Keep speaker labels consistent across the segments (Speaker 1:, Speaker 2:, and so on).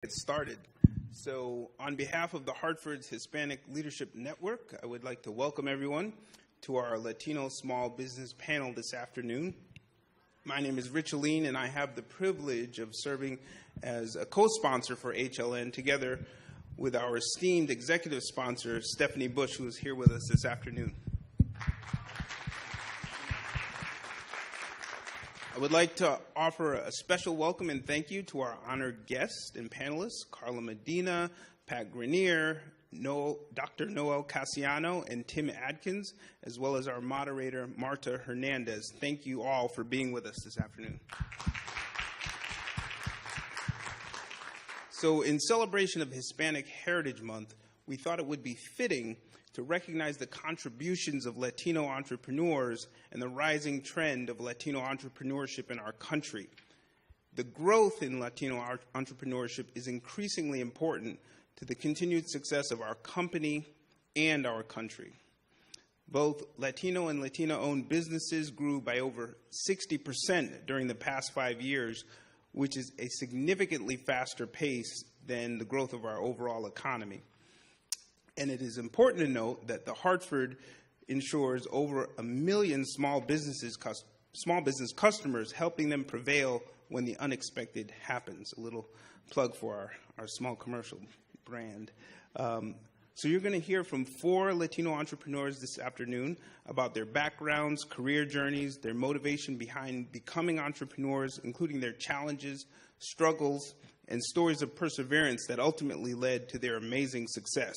Speaker 1: Get started. So on behalf of the Hartford's Hispanic Leadership Network, I would like to welcome everyone to our Latino Small Business panel this afternoon. My name is Rich Aline, and I have the privilege of serving as a co-sponsor for HLN together with our esteemed executive sponsor, Stephanie Bush, who is here with us this afternoon. I would like to offer a special welcome and thank you to our honored guests and panelists, Carla Medina, Pat Grenier, Dr. Noel Casiano, and Tim Adkins, as well as our moderator, Marta Hernandez. Thank you all for being with us this afternoon. So in celebration of Hispanic Heritage Month, we thought it would be fitting to recognize the contributions of Latino entrepreneurs and the rising trend of Latino entrepreneurship in our country. The growth in Latino entrepreneurship is increasingly important to the continued success of our company and our country. Both Latino and Latina-owned businesses grew by over 60% during the past 5 years, which is a significantly faster pace than the growth of our overall economy. And it is important to note that the Hartford insures over 1 million small business customers, helping them prevail when the unexpected happens. A little plug for our small commercial brand. So you're going to hear from 4 Latino entrepreneurs this afternoon about their backgrounds, career journeys, their motivation behind becoming entrepreneurs, including their challenges, struggles, and stories of perseverance that ultimately led to their amazing success.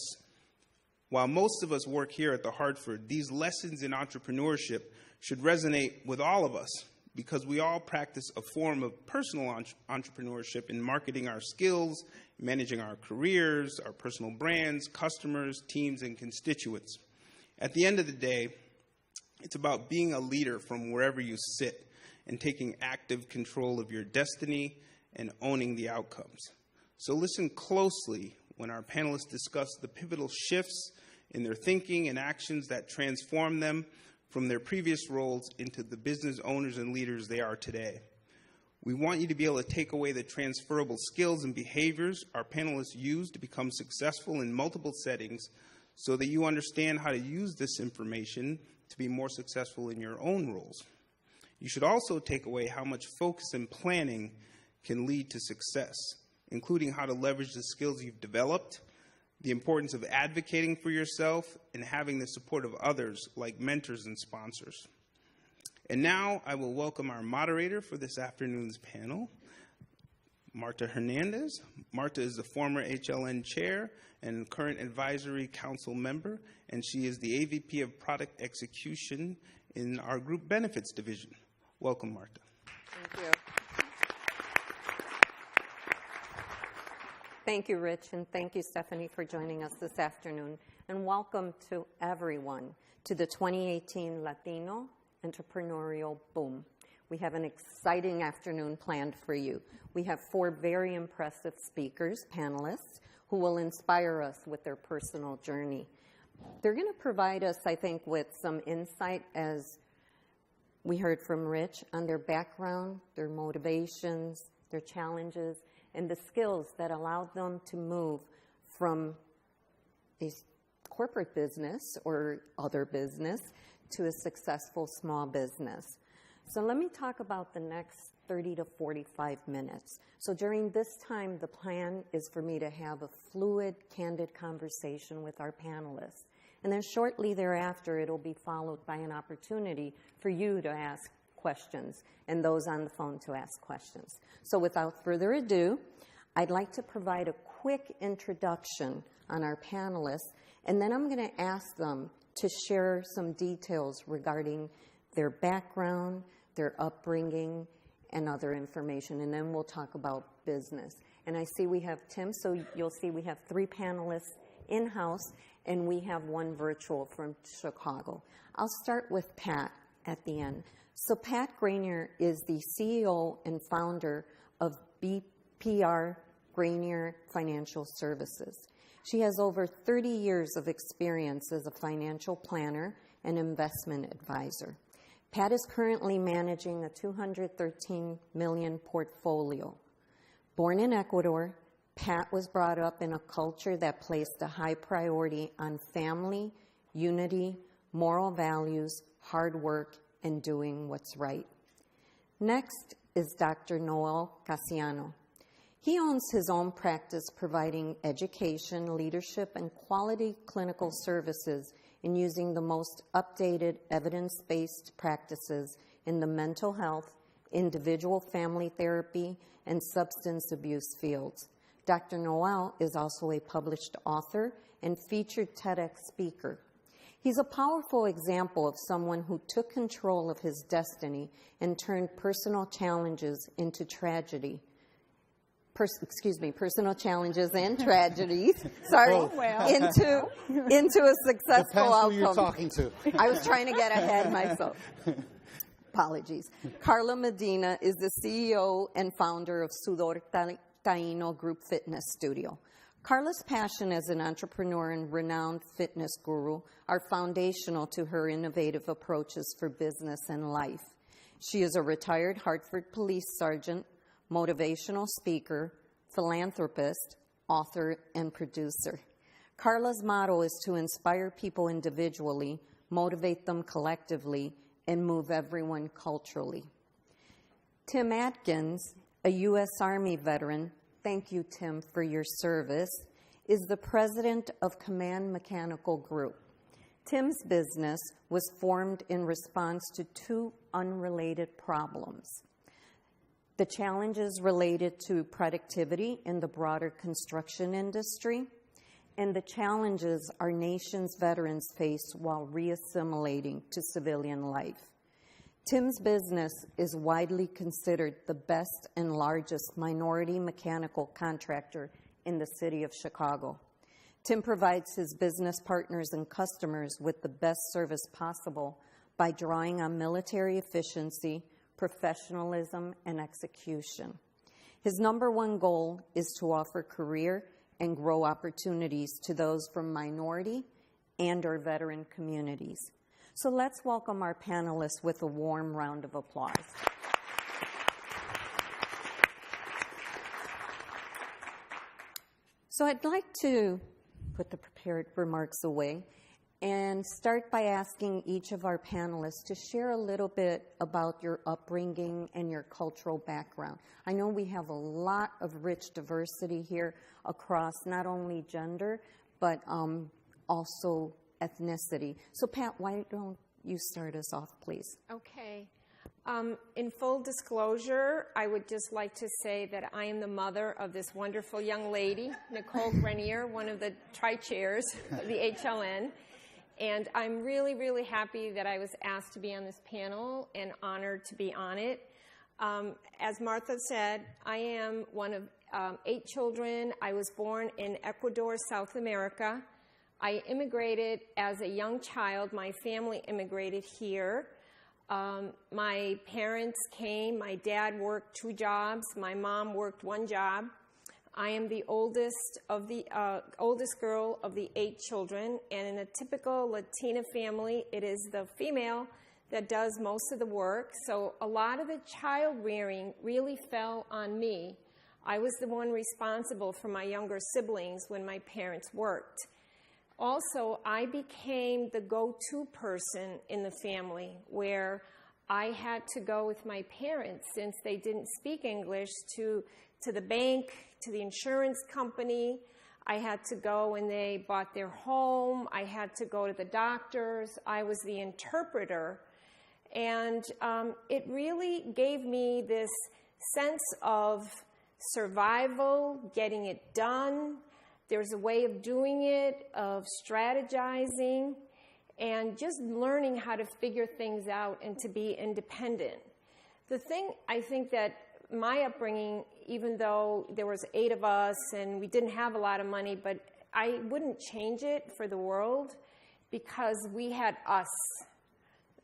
Speaker 1: While most of us work here at the Hartford, these lessons in entrepreneurship should resonate with all of us because we all practice a form of personal entrepreneurship in marketing our skills, managing our careers, our personal brands, customers, teams, and constituents. At the end of the day, it's about being a leader from wherever you sit and taking active control of your destiny and owning the outcomes. So listen closely when our panelists discuss the pivotal shifts in their thinking and actions that transform them from their previous roles into the business owners and leaders they are today. We want you to be able to take away the transferable skills and behaviors our panelists use to become successful in multiple settings so that you understand how to use this information to be more successful in your own roles. You should also take away how much focus and planning can lead to success, including how to leverage the skills you've developed, the importance of advocating for yourself, and having the support of others like mentors and sponsors. And now I will welcome our moderator for this afternoon's panel, Marta Hernandez. Marta is the former HLN chair and current advisory council member, and she is the AVP of product execution in our group benefits division. Welcome, Marta.
Speaker 2: Thank you. Thank you, Rich, and thank you, Stephanie, for joining us this afternoon. And welcome to everyone to the 2018 Latino Entrepreneurial Boom. We have an exciting afternoon planned for you. We have 4 very impressive speakers, panelists, who will inspire us with their personal journey. They're going to provide us, I think, with some insight, as we heard from Rich, on their background, their motivations, their challenges, and the skills that allowed them to move from a corporate business or other business to a successful small business. So let me talk about the next 30 to 45 minutes. So during this time, the plan is for me to have a fluid, candid conversation with our panelists. And then shortly thereafter, it'll be followed by an opportunity for you to ask questions and those on the phone to ask questions. So without further ado, I'd like to provide a quick introduction on our panelists, and then I'm going to ask them to share some details regarding their background, their upbringing, and other information, and then we'll talk about business. And I see we have Tim, so you'll see we have 3 panelists in-house, and we have 1 virtual from Chicago. I'll start with Pat at the end. So Pat Grenier is the CEO and founder of BPR Grenier Financial Services. She has over 30 years of experience as a financial planner and investment advisor. Pat is currently managing a $213 million portfolio. Born in Ecuador, Pat was brought up in a culture that placed a high priority on family, unity, moral values, hard work, and doing what's right. Next is Dr. Noel Casiano. He owns his own practice providing education, leadership, and quality clinical services in using the most updated evidence-based practices in the mental health, individual family therapy, and substance abuse fields. Dr. Noel is also a published author and featured TEDx speaker. He's a powerful example of someone who took control of his destiny and turned personal challenges into tragedy. Personal challenges and tragedies, into a successful outcome.
Speaker 3: Who you're talking to.
Speaker 2: I was trying to get ahead myself. Apologies. Carla Medina is the CEO and founder of Sudor Taino Group Fitness Studio. Carla's passion as an entrepreneur and renowned fitness guru are foundational to her innovative approaches for business and life. She is a retired Hartford police sergeant, motivational speaker, philanthropist, author, and producer. Carla's motto is to inspire people individually, motivate them collectively, and move everyone culturally. Tim Atkins, a U.S. Army veteran, thank you, Tim, for your service, is the president of Command Mechanical Group. Tim's business was formed in response to two unrelated problems: the challenges related to productivity in the broader construction industry, and the challenges our nation's veterans face while reassimilating to civilian life. Tim's business is widely considered the best and largest minority mechanical contractor in the city of Chicago. Tim provides his business partners and customers with the best service possible by drawing on military efficiency, professionalism, and execution. His number one goal is to offer career and grow opportunities to those from minority and or veteran communities. So let's welcome our panelists with a warm round of applause. So I'd like to put the prepared remarks away and start by asking each of our panelists to share a little bit about your upbringing and your cultural background. I know we have a lot of rich diversity here across not only gender, but also ethnicity. So Pat, why don't you start us off, please?
Speaker 4: Okay. In full disclosure, I would just like to say that I am the mother of this wonderful young lady, Nicole Grenier, one of the tri-chairs of the HLN. And I'm really, really happy that I was asked to be on this panel and honored to be on it. As Martha said, I am one of 8 children. I was born in Ecuador, South America. I immigrated as a young child. My family immigrated here. My parents came. My dad worked 2 jobs. My mom worked 1 job. I am the oldest girl of the 8 children, and in a typical Latina family, it is the female that does most of the work. So a lot of the child rearing really fell on me. I was the one responsible for my younger siblings when my parents worked. Also, I became the go-to person in the family, where I had to go with my parents, since they didn't speak English, to the bank, to the insurance company. I had to go when they bought their home. I had to go to the doctors. I was the interpreter. And it really gave me this sense of survival, getting it done. There's a way of doing it, of strategizing, and just learning how to figure things out and to be independent. The thing I think that my upbringing, even though there was 8 of us and we didn't have a lot of money, but I wouldn't change it for the world, because we had us.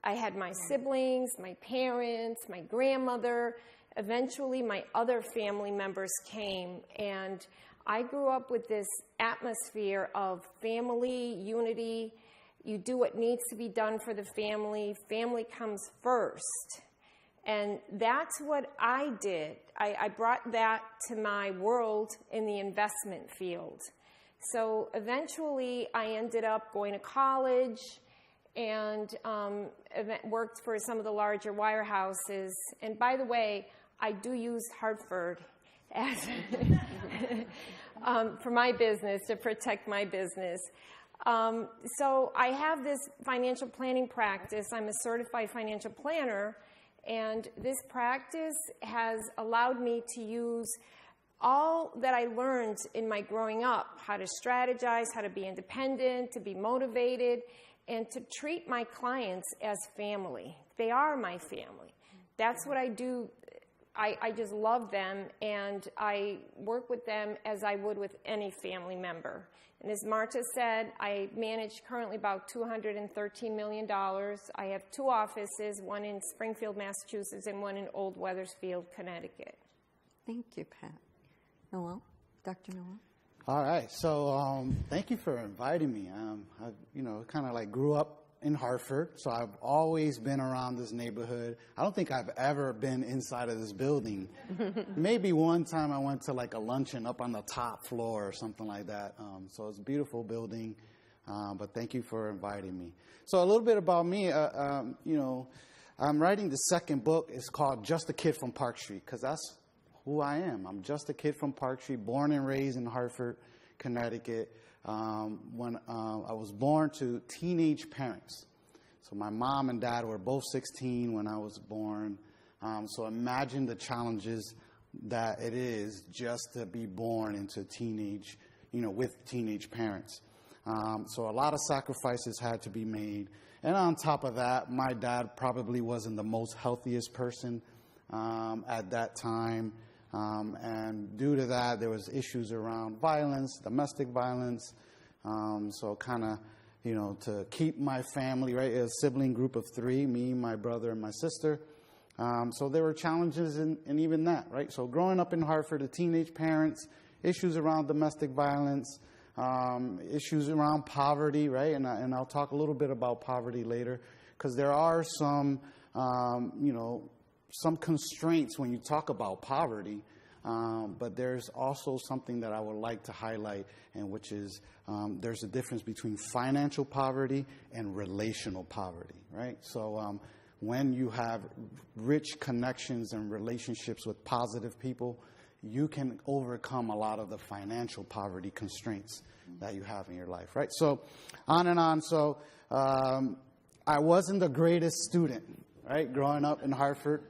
Speaker 4: I had my siblings, my parents, my grandmother. Eventually, my other family members came, and I grew up with this atmosphere of family, unity. You do what needs to be done for the family. Family comes first. And that's what I did. I brought that to my world in the investment field. So eventually I ended up going to college and worked for some of the larger wirehouses. And by the way, I do use Hartford as for my business, to protect my business. So I have this financial planning practice. I'm a certified financial planner, and this practice has allowed me to use all that I learned in my growing up, how to strategize, how to be independent, to be motivated, and to treat my clients as family. They are my family. That's what I do. I just love them, and I work with them as I would with any family member. And as Marta said, I manage currently about $213 million. I have 2 offices, one in Springfield, Massachusetts, and one in Old Wethersfield, Connecticut.
Speaker 2: Thank you, Pat. Noel? Dr. Noel?
Speaker 3: All right. So thank you for inviting me. I kind of like grew up in Hartford, so I've always been around this neighborhood. I don't think I've ever been inside of this building. Maybe one time I went to like a luncheon up on the top floor or something like that. So it's a beautiful building, but thank you for inviting me. So a little bit about me, I'm writing the second book. It's called Just a Kid from Park Street, because that's who I am. I'm just a kid from Park Street, born and raised in Hartford, Connecticut. When I was born to teenage parents. So my mom and dad were both 16 when I was born. So imagine the challenges that it is just to be born into teenage, with teenage parents. So a lot of sacrifices had to be made. And on top of that, my dad probably wasn't the most healthiest person at that time. And due to that, there was issues around violence, domestic violence. So kind of, to keep my family, right, a sibling group of 3, me, my brother, and my sister. So there were challenges in even that, right? So growing up in Hartford, the teenage parents, issues around domestic violence, issues around poverty, right? And I'll talk a little bit about poverty later, because there are some, some constraints when you talk about poverty, but there's also something that I would like to highlight, and which is there's a difference between financial poverty and relational poverty, right? So when you have rich connections and relationships with positive people, you can overcome a lot of the financial poverty constraints that you have in your life, right? So on and on. So I wasn't the greatest student, right, growing up in Hartford.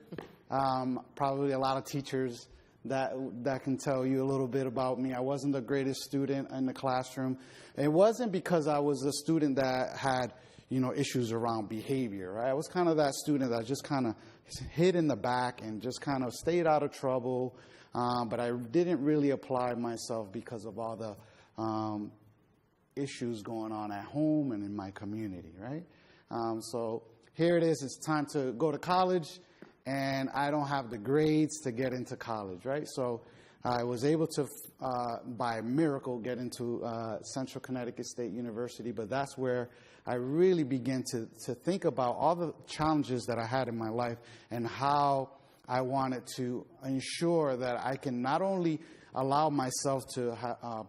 Speaker 3: Probably a lot of teachers that can tell you a little bit about me. I wasn't the greatest student in the classroom. It wasn't because I was a student that had, issues around behavior, right? I was kind of that student that just kind of hid in the back and just kind of stayed out of trouble. But I didn't really apply myself because of all the issues going on at home and in my community, right? So here it is. It's time to go to college, and I don't have the grades to get into college, right? So I was able to, by miracle, get into Central Connecticut State University, but that's where I really began to think about all the challenges that I had in my life and how I wanted to ensure that I can not only allow myself to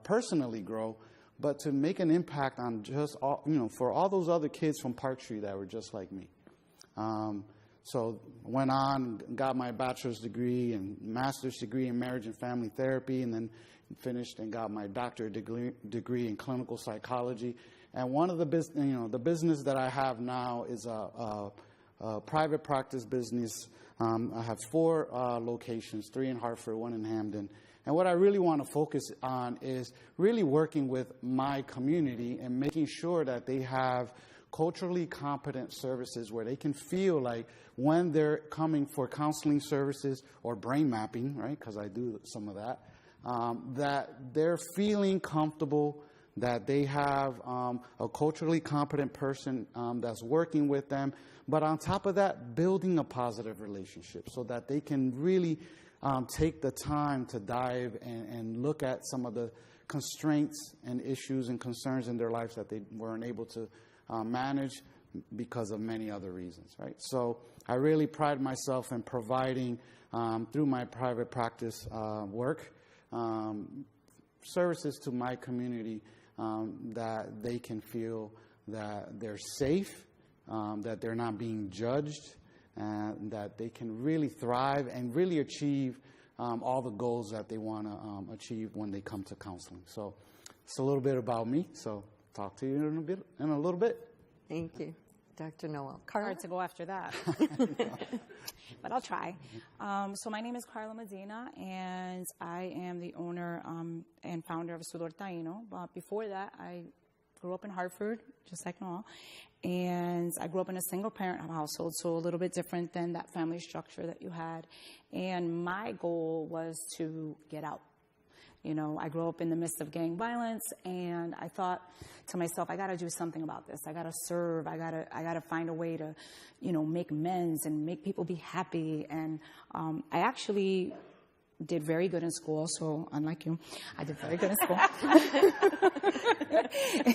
Speaker 3: personally grow, but to make an impact on just all, for all those other kids from Park Street that were just like me. So went on, got my bachelor's degree and master's degree in marriage and family therapy, and then finished and got my doctorate degree in clinical psychology. And one of the the business that I have now is a private practice business. I have 4 locations, 3 in Hartford, 1 in Hamden. And what I really want to focus on is really working with my community and making sure that they have culturally competent services where they can feel like when they're coming for counseling services or brain mapping, right, because I do some of that, that they're feeling comfortable, that they have a culturally competent person that's working with them. But on top of that, building a positive relationship so that they can really take the time to dive and look at some of the constraints and issues and concerns in their lives that they weren't able to manage, because of many other reasons, right? So I really pride myself in providing, through my private practice work, services to my community that they can feel that they're safe, that they're not being judged, and that they can really thrive and really achieve all the goals that they want to achieve when they come to counseling. So it's a little bit about me. So talk to you in a little bit.
Speaker 2: Thank you, Dr. Noel.
Speaker 5: Hard to go after that, but I'll try. So my name is Carla Medina, and I am the owner and founder of Sudor Taino. But before that, I grew up in Hartford, just like Noel, and I grew up in a single-parent household, so a little bit different than that family structure that you had. And my goal was to get out. You know, I grew up in the midst of gang violence, and I thought to myself, I got to do something about this. I got to serve. I got to find a way to, you know, make amends and make people be happy. And I actually did very good in school. So unlike you, I did very good in school.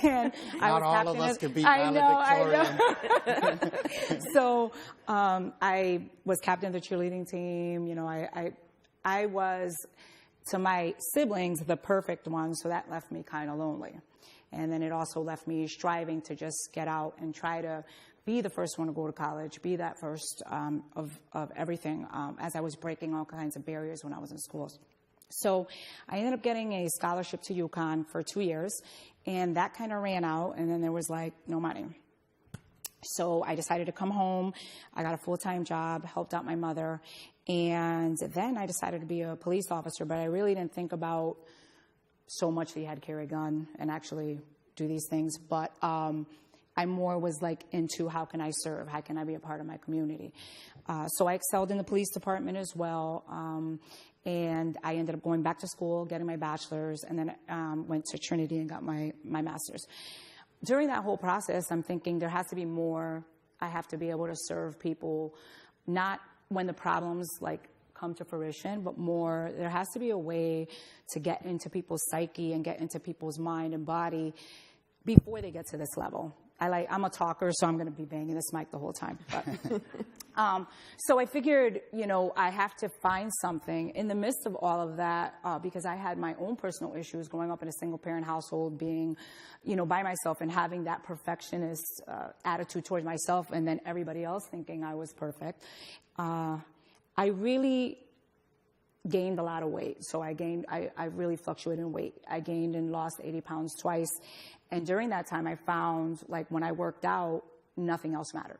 Speaker 5: And
Speaker 3: not all of us could be valedictorian.
Speaker 5: I know. So I was captain of the cheerleading team. You know, I was, to my siblings, the perfect one, so that left me kind of lonely. And then it also left me striving to just get out and try to be the first one to go to college, be that first of everything, as I was breaking all kinds of barriers when I was in schools. So I ended up getting a scholarship to UConn for 2 years, and that kind of ran out, and then there was like no money. So I decided to come home. I got a full-time job, helped out my mother, and then I decided to be a police officer, but I really didn't think about so much that you had to carry a gun and actually do these things. But I more was like into how can I serve? How can I be a part of my community? So I excelled in the police department as well. And I ended up going back to school, getting my bachelor's, and then went to Trinity and got my master's. During that whole process, I'm thinking there has to be more. I have to be able to serve people, not when the problems like come to fruition, but more, there has to be a way to get into people's psyche and get into people's mind and body before they get to this level. I'm a talker, so I'm going to be banging this mic the whole time. But, so I figured, you know, I have to find something in the midst of all of that, because I had my own personal issues growing up in a single-parent household, being, you know, by myself and having that perfectionist attitude towards myself, and then everybody else thinking I was perfect. I really gained a lot of weight. So I really fluctuated in weight. I gained and lost 80 pounds twice. And during that time, I found, like, when I worked out, nothing else mattered.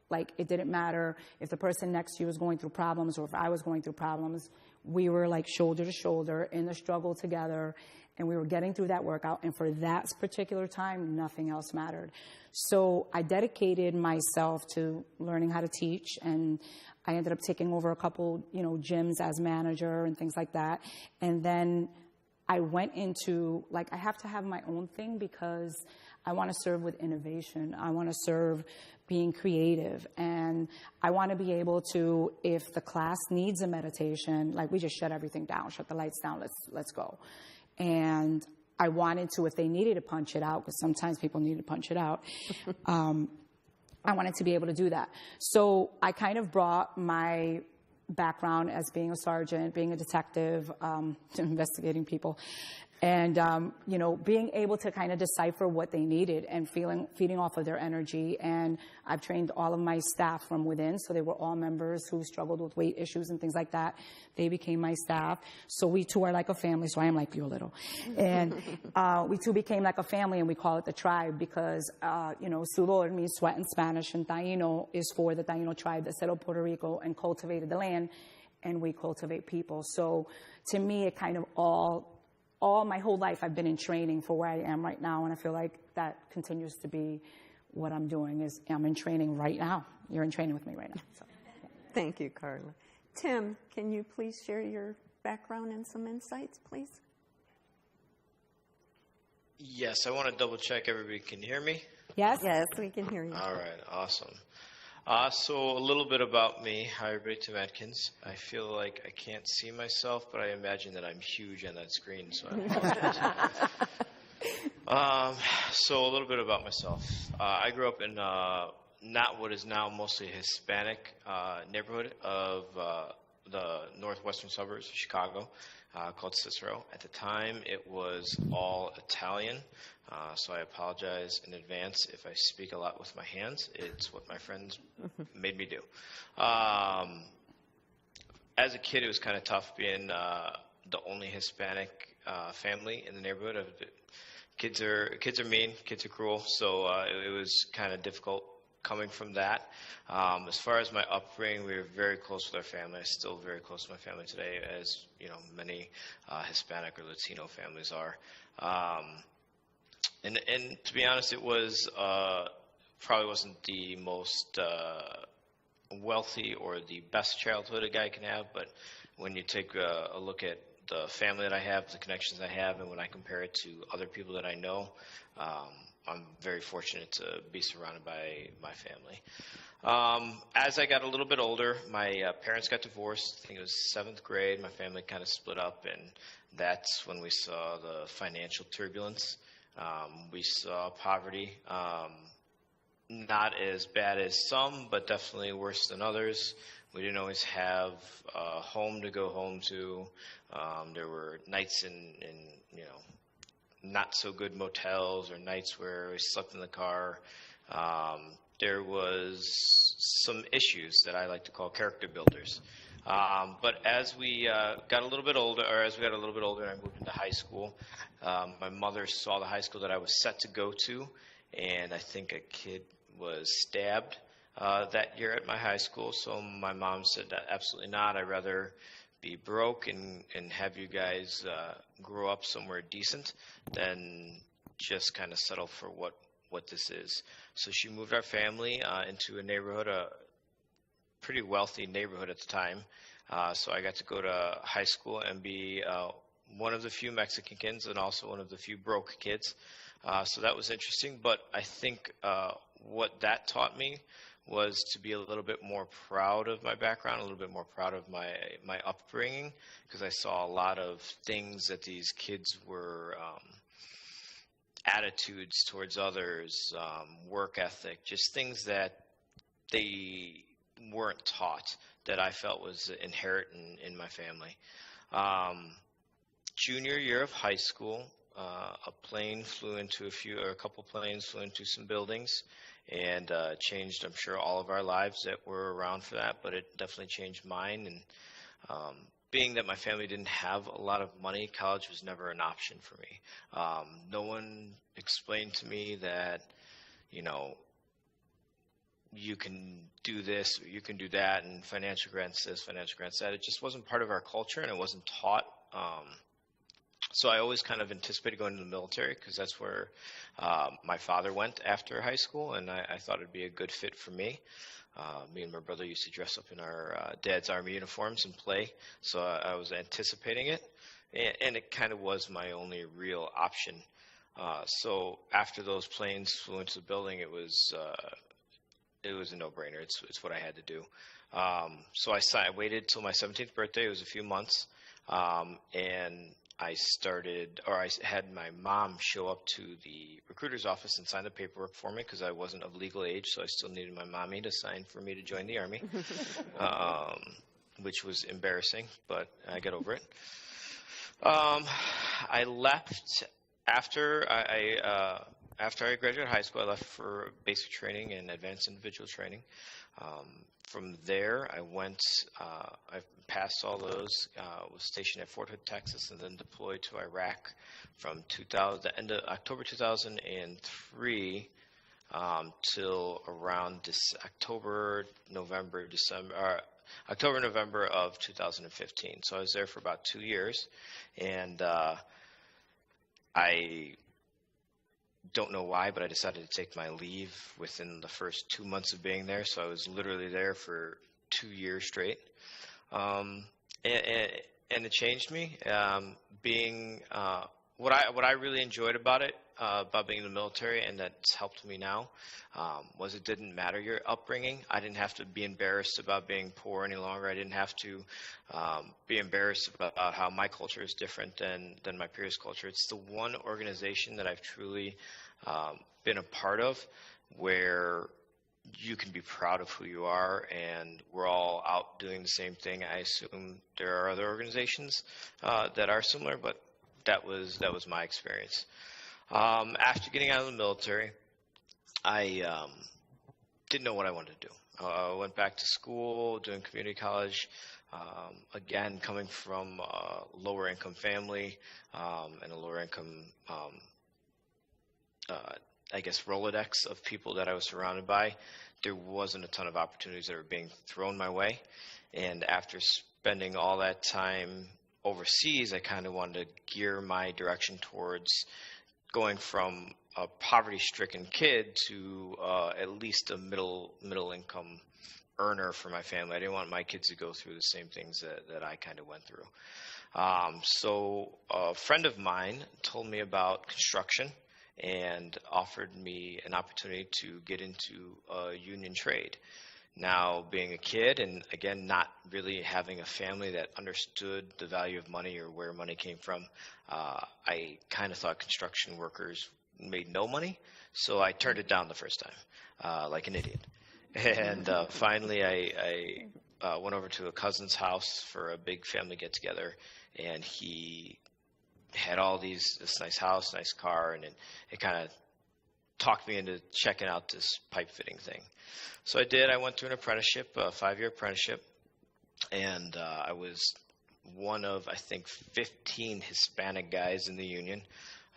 Speaker 5: Like, it didn't matter if the person next to you was going through problems or if I was going through problems. We were, like, shoulder to shoulder in the struggle together, and we were getting through that workout. And for that particular time, nothing else mattered. So I dedicated myself to learning how to teach, and I ended up taking over a couple, you know, gyms as manager and things like that. And then I went into, like, I have to have my own thing because I want to serve with innovation. I want to serve being creative. And I want to be able to, if the class needs a meditation, like, we just shut everything down, shut the lights down, let's go. And I wanted to, if they needed to punch it out, because sometimes people need to punch it out, I wanted to be able to do that. So I kind of brought my background as being a sergeant, being a detective, investigating people, and, you know, being able to kind of decipher what they needed and feeding off of their energy. And I've trained all of my staff from within, so they were all members who struggled with weight issues and things like that. They became my staff. So we two are like a family, so I am like you a little. And we two became like a family, and we call it the tribe because, you know, sudor means sweat in Spanish, and Taino is for the Taino tribe that settled Puerto Rico and cultivated the land, and we cultivate people. So to me, it kind of all my whole life I've been in training for where I am right now, and I feel like that continues to be what I'm doing. Is I'm in training right now. You're in training with me right now. So, yeah.
Speaker 2: Thank you, Carla. Tim, can you please share your background and some insights, please?
Speaker 6: Yes, I want to double check everybody can hear me.
Speaker 5: Yes?
Speaker 2: Yes, we can hear you.
Speaker 6: All right, awesome. So a little bit about me. Hi, everybody, Tim Atkins. I feel like I can't see myself, but I imagine that I'm huge on that screen, so I apologize. So a little bit about myself. I grew up in not what is now mostly a Hispanic neighborhood of the northwestern suburbs of Chicago, called Cicero. At the time, it was all Italian, so I apologize in advance if I speak a lot with my hands. It's what my friends made me do. As a kid, it was kind of tough being the only Hispanic family in the neighborhood. Kids are mean, kids are cruel, so it was kind of difficult coming from that. As far as my upbringing, we were very close with our family. I'm still very close to my family today, as you know, many Hispanic or Latino families are. And to be honest, it was probably wasn't the most wealthy or the best childhood a guy can have, but when you take a look at the family that I have, the connections I have, and when I compare it to other people that I know, I'm very fortunate to be surrounded by my family. As I got a little bit older, my parents got divorced. I think it was 7th grade. My family kind of split up, and that's when we saw the financial turbulence. We saw poverty, not as bad as some, but definitely worse than others. We didn't always have a home to go home to. There were nights in not so good motels or nights where we slept in the car. There was some issues that I like to call character builders. But as we got a little bit older, and I moved into high school, my mother saw the high school that I was set to go to, and I think a kid was stabbed that year at my high school. So my mom said, absolutely not. I'd rather be broke and have you guys grow up somewhere decent than just kind of settle for what this is. So she moved our family into a neighborhood, a pretty wealthy neighborhood at the time. So I got to go to high school and be one of the few Mexican kids and also one of the few broke kids. So that was interesting. But I think what that taught me was to be a little bit more proud of my background, a little bit more proud of my upbringing, because I saw a lot of things that these kids were attitudes towards others, work ethic, just things that they weren't taught that I felt was inherent in my family. Junior year of high school, a couple planes flew into some buildings and changed, I'm sure, all of our lives that were around for that, but it definitely changed mine. And being that my family didn't have a lot of money, college was never an option for me. No one explained to me that, you can do this or you can do that, and financial grants this, financial grants that. It just wasn't part of our culture, and it wasn't taught. So I always kind of anticipated going to the military because that's where my father went after high school, and I thought it'd be a good fit for me. Me and my brother used to dress up in our dad's Army uniforms and play, so I was anticipating it, and it kind of was my only real option. So after those planes flew into the building, it was a no-brainer. It's what I had to do. So I waited till my 17th birthday. It was a few months, and I had my mom show up to the recruiter's office and sign the paperwork for me because I wasn't of legal age, so I still needed my mommy to sign for me to join the Army, which was embarrassing, but I got over it. I left after I graduated high school. I left for basic training and advanced individual training. From there, I passed all those, was stationed at Fort Hood, Texas, and then deployed to Iraq from the end of October 2003 till around October, November of 2015. So I was there for about 2 years, and I don't know why, but I decided to take my leave within the first 2 months of being there. So I was literally there for 2 years straight. And it changed me. Being what I really enjoyed about it, about being in the military, and that's helped me now, was it didn't matter your upbringing. I didn't have to be embarrassed about being poor any longer. I didn't have to be embarrassed about how my culture is different than my peers' culture. It's the one organization that I've truly been a part of where you can be proud of who you are, and we're all out doing the same thing. I assume there are other organizations that are similar, but that was my experience. After getting out of the military, I didn't know what I wanted to do. I went back to school, doing community college. Again, coming from a lower income family and a lower income, I guess, Rolodex of people that I was surrounded by, there wasn't a ton of opportunities that were being thrown my way. And after spending all that time overseas, I kind of wanted to gear my direction towards going from a poverty-stricken kid to at least a middle income earner for my family. I didn't want my kids to go through the same things that I kind of went through. So a friend of mine told me about construction and offered me an opportunity to get into union trade. Now, being a kid and, again, not really having a family that understood the value of money or where money came from, I kind of thought construction workers made no money, so I turned it down the first time, like an idiot. And finally, I went over to a cousin's house for a big family get-together, and he had this nice house, nice car, and it kind of talked me into checking out this pipe fitting thing. So I did. I went through an apprenticeship, a 5-year apprenticeship, and I was one of, I think, 15 Hispanic guys in the union.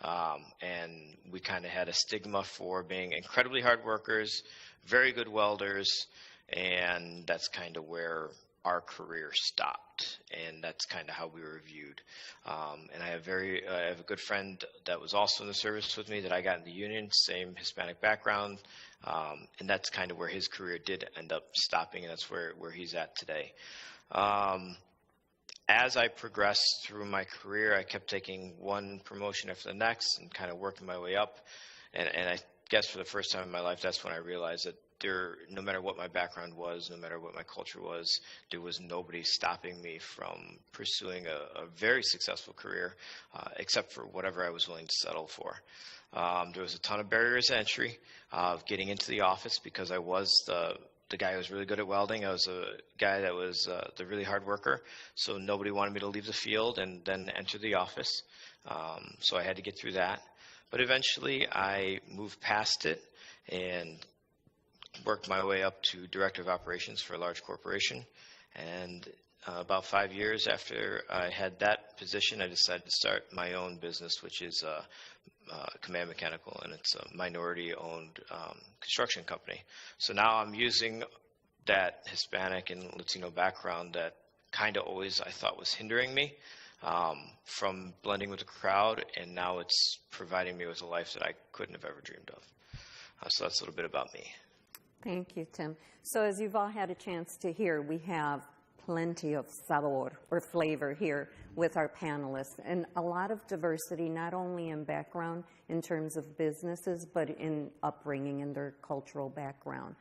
Speaker 6: And we kind of had a stigma for being incredibly hard workers, very good welders, and that's kind of where our career stopped, and that's kind of how we were viewed. And I have a good friend that was also in the service with me that I got in the union, same Hispanic background, and that's kind of where his career did end up stopping, and that's where he's at today. As I progressed through my career, I kept taking one promotion after the next and kind of working my way up, and I guess for the first time in my life, that's when I realized that no matter what my background was, no matter what my culture was, there was nobody stopping me from pursuing a very successful career, except for whatever I was willing to settle for. There was a ton of barriers to entry of getting into the office because I was the guy who was really good at welding. I was a guy that was the really hard worker, so nobody wanted me to leave the field and then enter the office. So I had to get through that. But eventually I moved past it and worked my way up to director of operations for a large corporation. And about 5 years after I had that position, I decided to start my own business, which is Command Mechanical, and it's a minority-owned construction company. So now I'm using that Hispanic and Latino background that kind of always I thought was hindering me from blending with the crowd, and now it's providing me with a life that I couldn't have ever dreamed of. So that's a little bit about me.
Speaker 2: Thank you, Tim. So as you've all had a chance to hear, we have plenty of sabor or flavor here with our panelists, and a lot of diversity, not only in background in terms of businesses, but in upbringing and their cultural background.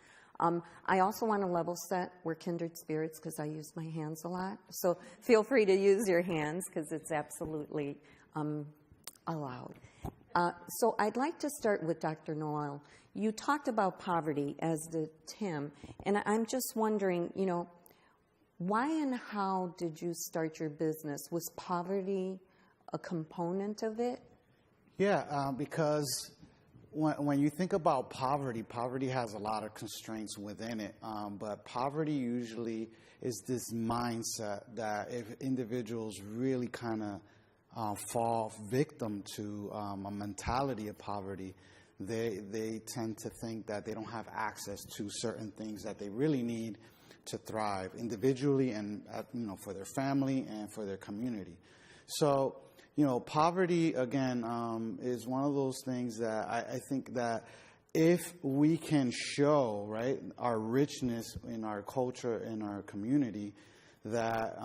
Speaker 2: I also want to level set. We're kindred spirits because I use my hands a lot. So feel free to use your hands because it's absolutely allowed. So I'd like to start with Dr. Noel. You talked about poverty, as did Tim, and I'm just wondering, why and how did you start your business? Was poverty a component of it?
Speaker 3: Yeah, because when you think about poverty has a lot of constraints within it, but poverty usually is this mindset that if individuals really kind of fall victim to a mentality of poverty, they tend to think that they don't have access to certain things that they really need to thrive individually and for their family and for their community. So poverty again is one of those things that I think that if we can show our richness in our culture, in our community, that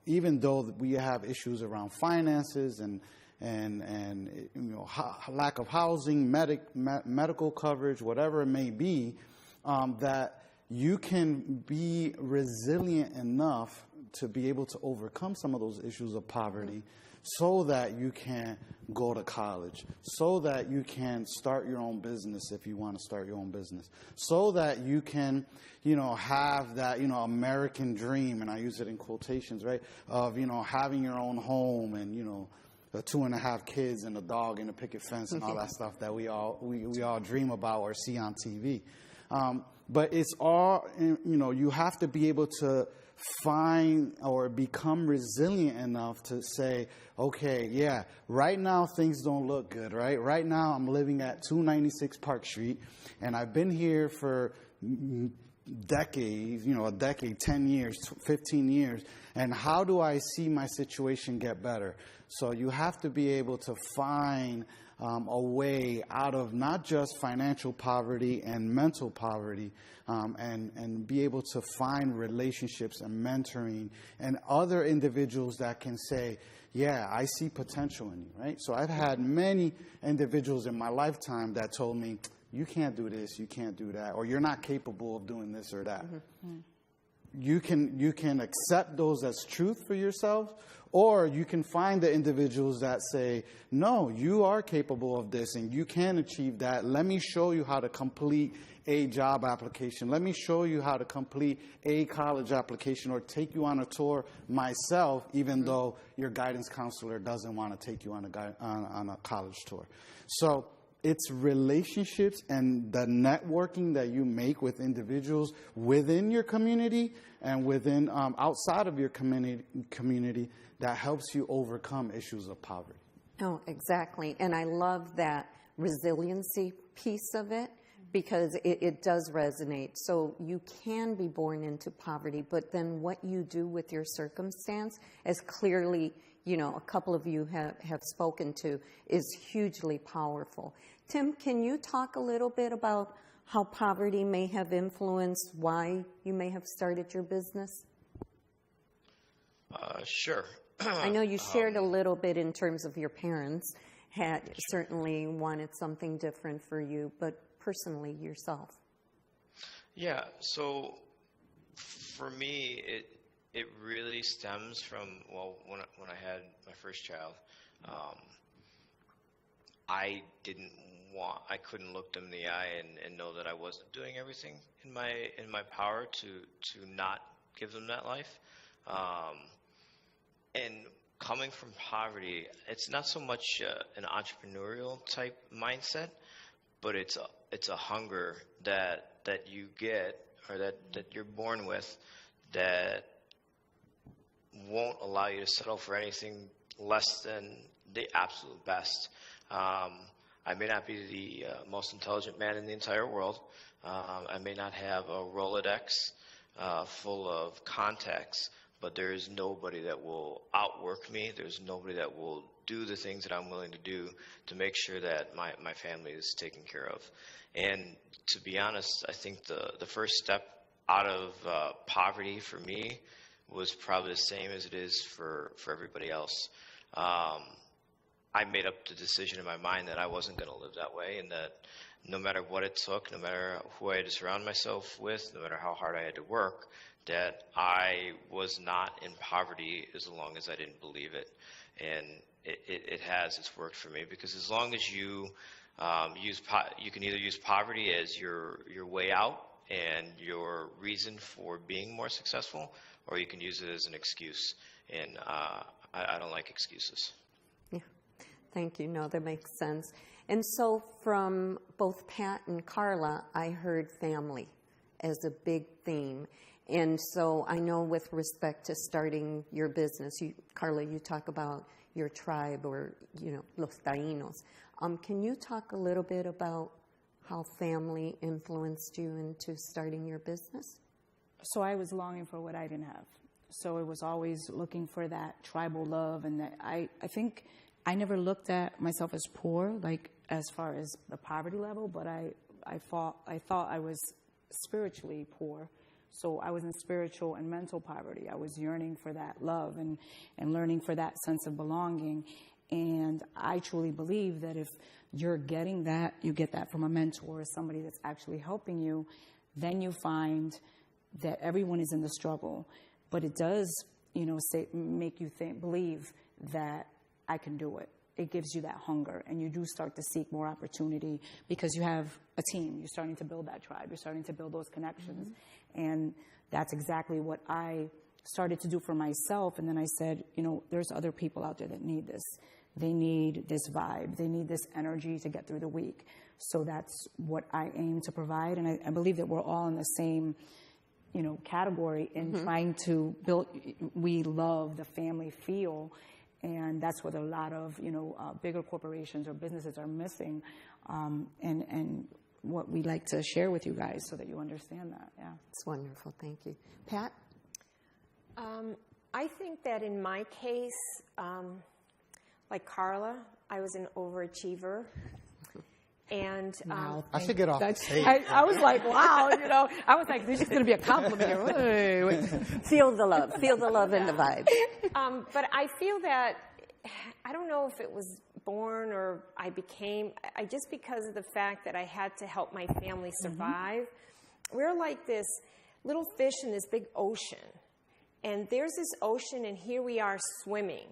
Speaker 3: even though we have issues around finances and and lack of housing, medical coverage, whatever it may be, that you can be resilient enough to be able to overcome some of those issues of poverty so that you can go to college, so that you can start your own business if you want to start your own business, so that you can, have that, American dream, and I use it in quotations, right, of, having your own home and, 2.5 kids and a dog and a picket fence and all that stuff that we all dream about or see on TV. But it's all, you have to be able to find or become resilient enough to say, okay, yeah, right now things don't look good, right? Right now I'm living at 296 Park Street, and I've been here for decades, a decade, 10 years, 15 years, and how do I see my situation get better? So you have to be able to find a way out of not just financial poverty and mental poverty, and be able to find relationships and mentoring and other individuals that can say, yeah, I see potential in you, right? So I've had many individuals in my lifetime that told me, you can't do this, you can't do that, or you're not capable of doing this or that. Mm-hmm. You can accept those as truth for yourself, or you can find the individuals that say, no, you are capable of this and you can achieve that. Let me show you how to complete a job application. Let me show you how to complete a college application, or take you on a tour myself, even though your guidance counselor doesn't want to take you on a college tour. So it's relationships and the networking that you make with individuals within your community and within outside of your community that helps you overcome issues of poverty.
Speaker 2: Oh, exactly. And I love that resiliency piece of it, because it does resonate. So you can be born into poverty, but then what you do with your circumstance, as clearly, a couple of you have spoken to, is hugely powerful. Tim, can you talk a little bit about how poverty may have influenced why you may have started your business?
Speaker 6: Sure.
Speaker 2: I know you shared a little bit in terms of your parents had certainly wanted something different for you, but personally yourself.
Speaker 6: Yeah, so for me, it really stems from, when I had my first child, I couldn't look them in the eye and know that I wasn't doing everything in my power to not give them that life. And coming from poverty, it's not so much an entrepreneurial type mindset, but it's a hunger that you get, or that you're born with, that won't allow you to settle for anything less than the absolute best. I may not be the most intelligent man in the entire world. I may not have a Rolodex full of contacts, but there is nobody that will outwork me. There's nobody that will do the things that I'm willing to do to make sure that my family is taken care of. And to be honest, I think the first step out of poverty for me was probably the same as it is for everybody else. I made up the decision in my mind that I wasn't going to live that way, and that no matter what it took, no matter who I had to surround myself with, no matter how hard I had to work, that I was not in poverty as long as I didn't believe it. And it's worked for me, because as long as you you can either use poverty as your way out and your reason for being more successful, or you can use it as an excuse. And I don't like excuses.
Speaker 2: Yeah, thank you. No, that makes sense. And so from both Pat and Carla, I heard family as a big theme. And so I know with respect to starting your business, Carla, you talk about your tribe, or, los Taínos. Can you talk a little bit about how family influenced you into starting your business?
Speaker 5: So I was longing for what I didn't have. So it was always looking for that tribal love. And that I think I never looked at myself as poor, like as far as the poverty level, but I thought I was spiritually poor. So I was in spiritual and mental poverty. I was yearning for that love and learning for that sense of belonging. And I truly believe that if you're getting that, you get that from a mentor, somebody that's actually helping you, then you find that everyone is in the struggle. But it does, make you believe that I can do it. It gives you that hunger, and you do start to seek more opportunity because you have a team. You're starting to build that tribe. You're starting to build those connections. And that's exactly what I started to do for myself. And then I said, there's other people out there that need this. They need this vibe. They need this energy to get through the week. So that's what I aim to provide. And I believe that we're all in the same, category in trying to build. We love the family feel. And that's what a lot of, bigger corporations or businesses are missing. And what we like to share with you guys so that you understand that. Yeah.
Speaker 2: It's wonderful. Thank you. Pat?
Speaker 4: I think that in my case, like Carla, I was an overachiever. And
Speaker 3: I should get off the stage.
Speaker 5: I was like, wow, I was like, this is going to be a compliment here. Wait.
Speaker 2: Feel the love and the vibe.
Speaker 4: But I feel that, I don't know if it was born or just because of the fact that I had to help my family survive. We're like this little fish in this big ocean. And there's this ocean, and here we are swimming.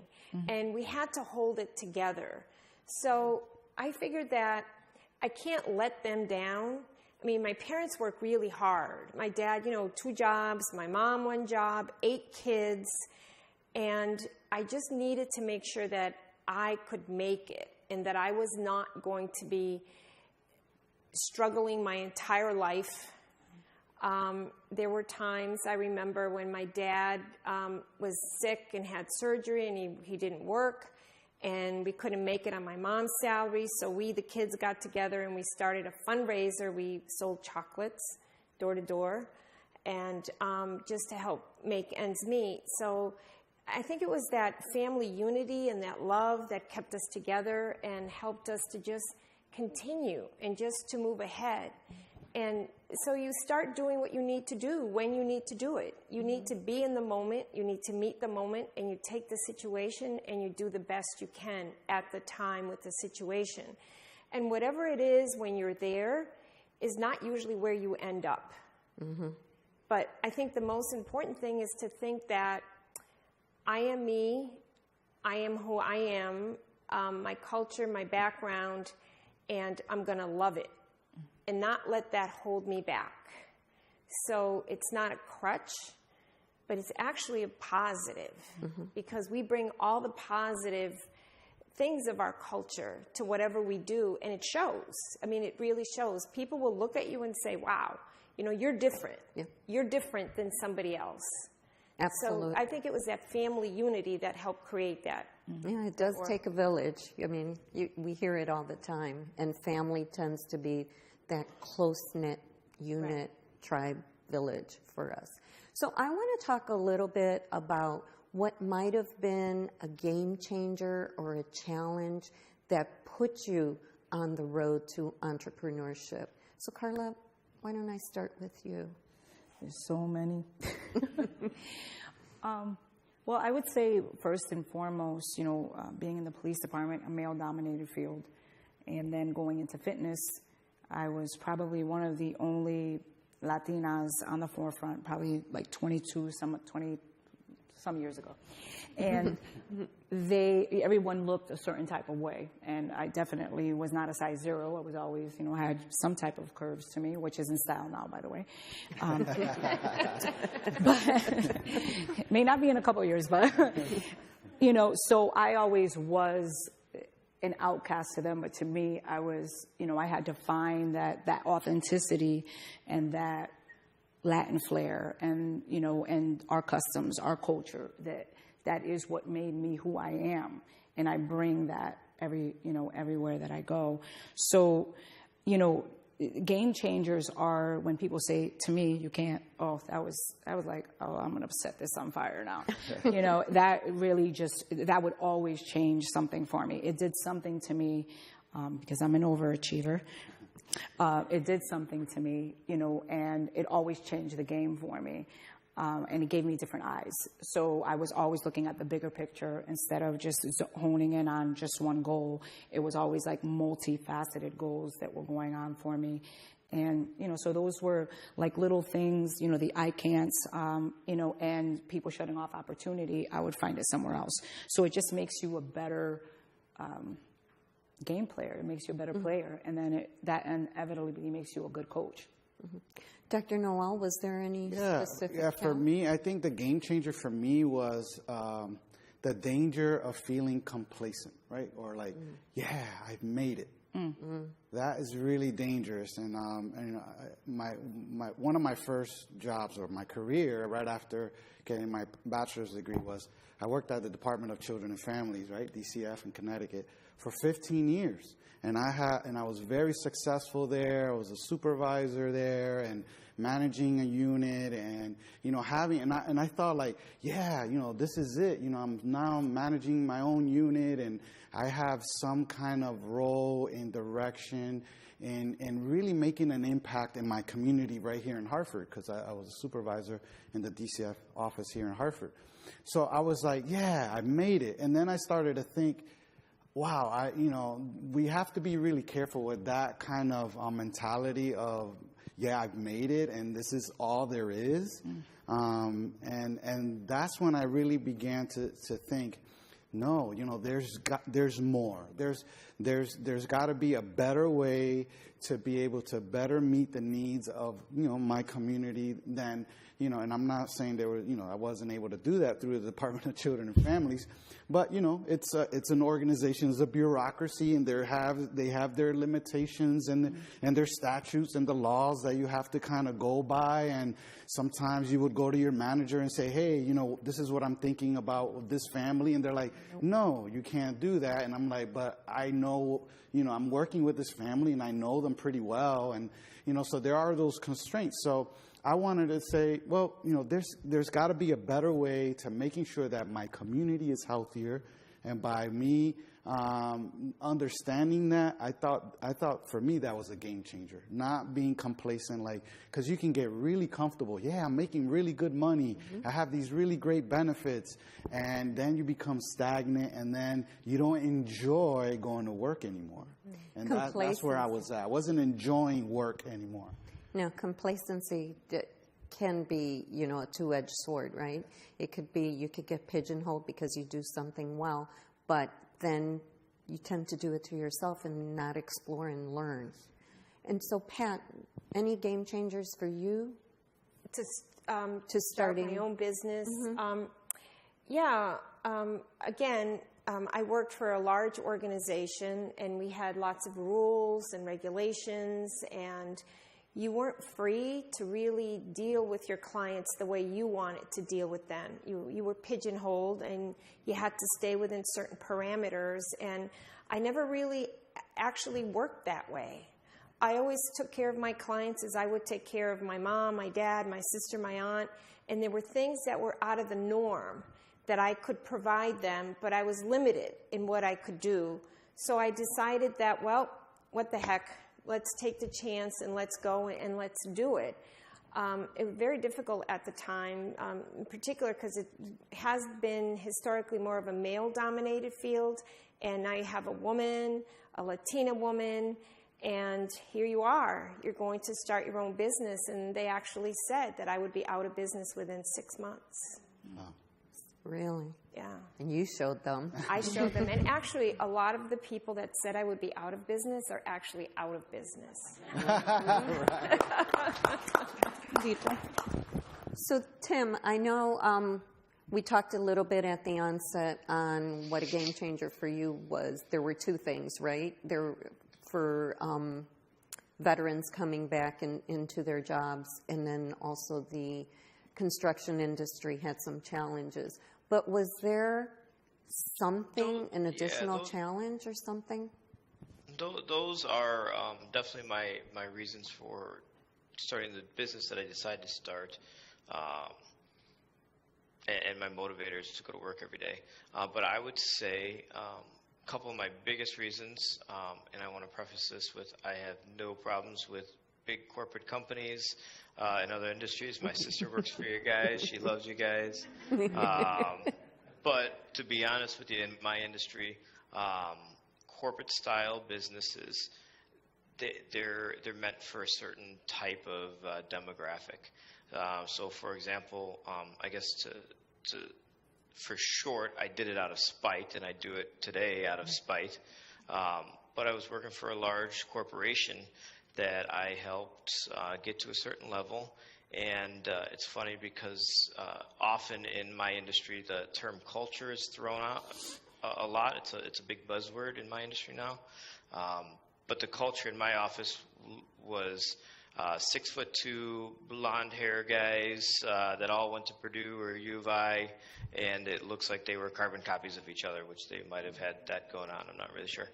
Speaker 4: And we had to hold it together. So I figured that I can't let them down. I mean, my parents work really hard. My dad, 2 jobs, my mom 1 job, 8 kids. And I just needed to make sure that I could make it and that I was not going to be struggling my entire life. There were times I remember when my dad was sick and had surgery and he didn't work, and we couldn't make it on my mom's salary. So we, the kids, got together and we started a fundraiser. We sold chocolates door to door, and just to help make ends meet. So I think it was that family unity and that love that kept us together and helped us to just continue and just to move ahead. And so you start doing what you need to do when you need to do it. You need to be in the moment, you need to meet the moment, and you take the situation and you do the best you can at the time with the situation. And whatever it is when you're there is not usually where you end up. But I think the most important thing is to think that I am me, I am who I am, my culture, my background, and I'm going to love it. And not let that hold me back. So it's not a crutch, but it's actually a positive because we bring all the positive things of our culture to whatever we do, and it shows. I mean, it really shows. People will look at you and say, wow, you're different. Yeah. You're different than somebody else.
Speaker 2: Absolutely.
Speaker 4: So I think it was that family unity that helped create that.
Speaker 2: Yeah, it does take a village. I mean, we hear it all the time, and family tends to be that close-knit unit, tribe, village for us. So I want to talk a little bit about what might have been a game changer or a challenge that put you on the road to entrepreneurship. So Carla, why don't I start with you?
Speaker 5: There's so many. Well, I would say first and foremost, being in the police department, a male-dominated field, and then going into fitness, I was probably one of the only Latinas on the forefront, probably like 20 some years ago. And everyone looked a certain type of way. And I definitely was not a size 0. I was always, had some type of curves to me, which is in style now, by the way. But it may not be in a couple of years, but, so I always was an outcast to them, but to me, I was, I had to find that authenticity and that Latin flair and, and our customs, our culture, that is what made me who I am. And I bring that everywhere that I go. So, game changers are when people say to me, you can't, I was like, I'm going to set this on fire now. That really that would always change something for me. It did something to me because I'm an overachiever. It did something to me, and it always changed the game for me. And it gave me different eyes. So I was always looking at the bigger picture instead of just honing in on just one goal. It was always like multifaceted goals that were going on for me. And, so those were like little things, the I can'ts, and people shutting off opportunity, I would find it somewhere else. So it just makes you a better game player. It makes you a better player. And then that inevitably makes you a good coach.
Speaker 2: Mm-hmm. Dr. Noel, was there any specific?
Speaker 3: Yeah, for me, I think the game changer for me was the danger of feeling complacent, right? Or like, yeah, I've made it. That is really dangerous. And one of my first jobs or my career right after getting my bachelor's degree was I worked at the Department of Children and Families, right, DCF in Connecticut, for 15 years. And I was very successful there. I was a supervisor there and managing a unit and, I thought like, yeah, this is it. I'm now managing my own unit and I have some kind of role in direction and really making an impact in my community right here in Hartford because I was a supervisor in the DCF office here in Hartford. So I was like, yeah, I made it. And then I started to think, wow, we have to be really careful with that kind of mentality of, yeah, I've made it, and this is all there is. And that's when I really began to think, no, there's more. There's got to be a better way to be able to better meet the needs of my community than and I'm not saying I wasn't able to do that through the Department of Children and Families, but it's an organization, it's a bureaucracy, and they have their limitations and their statutes and the laws that you have to kind of go by. And sometimes you would go to your manager and say, hey, this is what I'm thinking about this family, and they're like, no, you can't do that. And I'm like, but I know, I'm working with this family and I know them pretty well, and so there are those constraints. So I wanted to say, well, there's got to be a better way to making sure that my community is healthier. And by me understanding that, I thought for me that was a game changer. Not being complacent, because you can get really comfortable. Yeah, I'm making really good money. I have these really great benefits. And then you become stagnant, and then you don't enjoy going to work anymore. And that's where I was at. I wasn't enjoying work anymore.
Speaker 2: Now, complacency can be, a two-edged sword, right? It could be you could get pigeonholed because you do something well, but then you tend to do it to yourself and not explore and learn. And so, Pat, any game changers for you?
Speaker 4: To start my own business? Again, I worked for a large organization, and we had lots of rules and regulations, and you weren't free to really deal with your clients the way you wanted to deal with them. You were pigeonholed, and you had to stay within certain parameters, and I never really actually worked that way. I always took care of my clients as I would take care of my mom, my dad, my sister, my aunt, and there were things that were out of the norm that I could provide them, but I was limited in what I could do. So I decided that, well, what the heck, let's take the chance and let's go and let's do it. It was very difficult at the time, in particular because it has been historically more of a male-dominated field, and now you have a woman, a Latina woman, and here you are. You're going to start your own business, and they actually said that I would be out of business within 6 months.
Speaker 3: Wow.
Speaker 2: Really?
Speaker 4: Yeah.
Speaker 2: And you showed them.
Speaker 4: I showed them. And actually, a lot of the people that said I would be out of business are actually out of business.
Speaker 2: So, Tim, I know we talked a little bit at the onset on what a game changer for you was. There were two things, right? There for veterans coming back into their jobs, and then also the construction industry had some challenges. But was there something, an additional challenge or something?
Speaker 6: Those are definitely my reasons for starting the business that I decided to start, and my motivators to go to work every day. But I would say a couple of my biggest reasons, and I want to preface this with I have no problems with big corporate companies in other industries. My sister works for you guys. She loves you guys. But to be honest with you, in my industry, corporate style businesses, they're meant for a certain type of demographic. So, for example, I guess for short, I did it out of spite, and I do it today out of spite. But I was working for a large corporation that I helped get to a certain level. And it's funny because often in my industry, the term culture is thrown out a lot. It's a big buzzword in my industry now. But the culture in my office was 6'2", blonde hair guys that all went to Purdue or U of I, and it looks like they were carbon copies of each other, which they might have had that going on. I'm not really sure.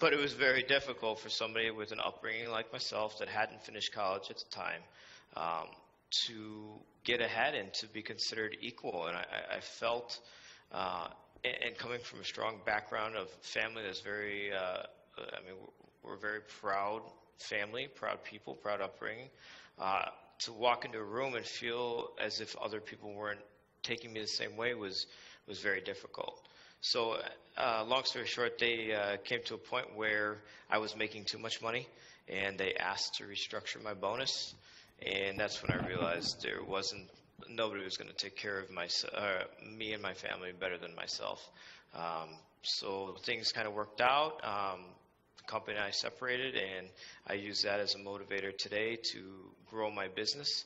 Speaker 6: But it was very difficult for somebody with an upbringing like myself that hadn't finished college at the time to get ahead and to be considered equal. And I felt, and coming from a strong background of family that's very, we're a very proud family, proud people, proud upbringing, to walk into a room and feel as if other people weren't taking me the same way was very difficult. So long story short, they came to a point where I was making too much money, and they asked to restructure my bonus. And that's when I realized nobody was going to take care of me and my family better than myself. So things kind of worked out. The company and I separated, and I use that as a motivator today to grow my business.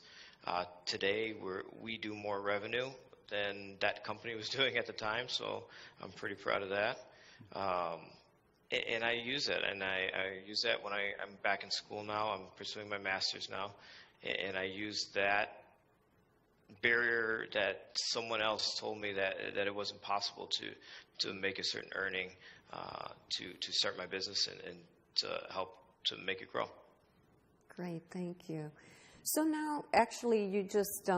Speaker 6: Today, we do more revenue than that company was doing at the time, so I'm pretty proud of that. And I use it, and I use that when I'm back in school now. I'm pursuing my master's now, and I use that barrier that someone else told me that it wasn't possible to make a certain earning to start my business and to help to make it grow.
Speaker 2: Great, thank you. So now, actually, you just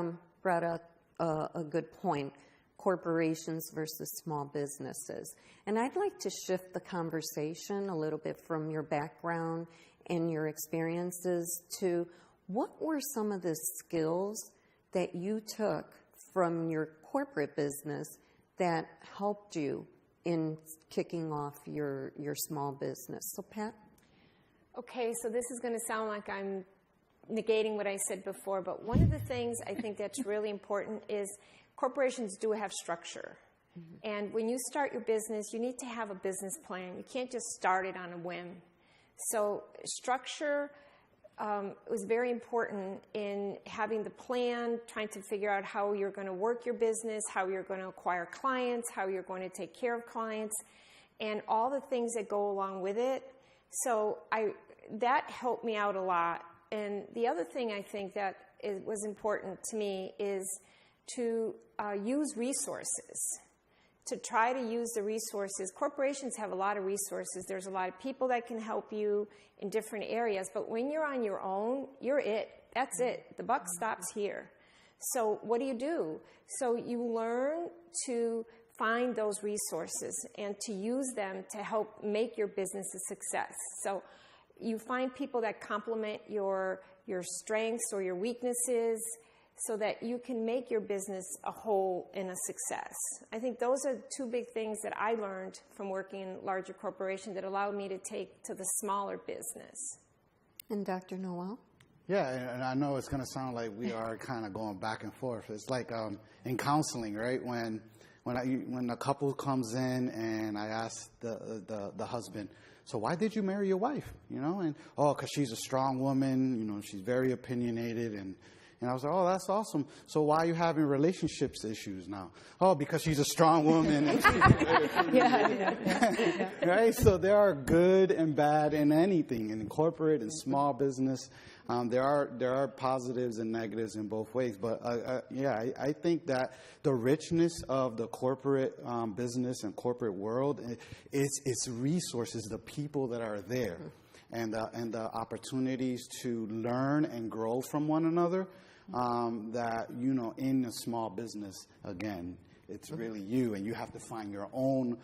Speaker 2: brought up a good point, corporations versus small businesses. And I'd like to shift the conversation a little bit from your background and your experiences to what were some of the skills that you took from your corporate business that helped you in kicking off your small business. So, Pat?
Speaker 4: Okay, so this is going to sound like I'm negating what I said before, but one of the things I think that's really important is corporations do have structure. Mm-hmm. And when you start your business, you need to have a business plan. You can't just start it on a whim. So structure was very important in having the plan, trying to figure out how you're going to work your business, how you're going to acquire clients, how you're going to take care of clients, and all the things that go along with it. So that helped me out a lot. And the other thing I think that was important to me is to use resources, to try to use the resources. Corporations have a lot of resources. There's a lot of people that can help you in different areas. But when you're on your own, you're it. That's it. The buck stops here. So what do? So you learn to find those resources and to use them to help make your business a success. So you find people that complement your strengths or your weaknesses so that you can make your business a whole and a success. I think those are two big things that I learned from working in larger corporations that allowed me to take to the smaller business.
Speaker 2: And Dr. Noel?
Speaker 3: Yeah, and I know it's going to sound like we are kind of going back and forth. It's like in counseling, right? When a couple comes in and I ask the husband, so why did you marry your wife? You know, and because she's a strong woman. You know, she's very opinionated, and I was like, oh, that's awesome. So why are you having relationships issues now? Oh, because she's a strong woman. And
Speaker 5: Yeah.
Speaker 3: Right. So there are good and bad in anything, in corporate and small business. There are positives and negatives in both ways, but I think that the richness of the corporate business and corporate world is its resources, the people that are there, and the opportunities to learn and grow from one another. That in a small business again It's really you, and you have to find your own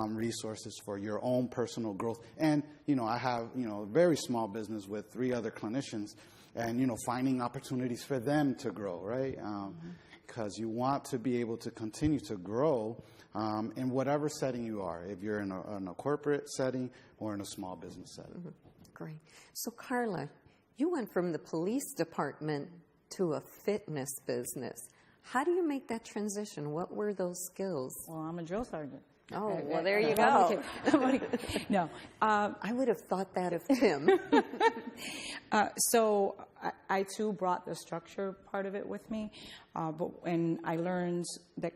Speaker 3: resources for your own personal growth. And, I have, a very small business with 3 other clinicians, and, finding opportunities for them to grow, right? Because you want to be able to continue to grow in whatever setting you are, if you're in a corporate setting or in a small business setting.
Speaker 2: Great. So, Carla, you went from the police department to a fitness business. How do you make that transition? What were those skills?
Speaker 5: Well, I'm a drill sergeant.
Speaker 2: Oh, well, there you go.
Speaker 5: No.
Speaker 2: I would have thought that of Tim.
Speaker 5: So I too brought the structure part of it with me, and I learned that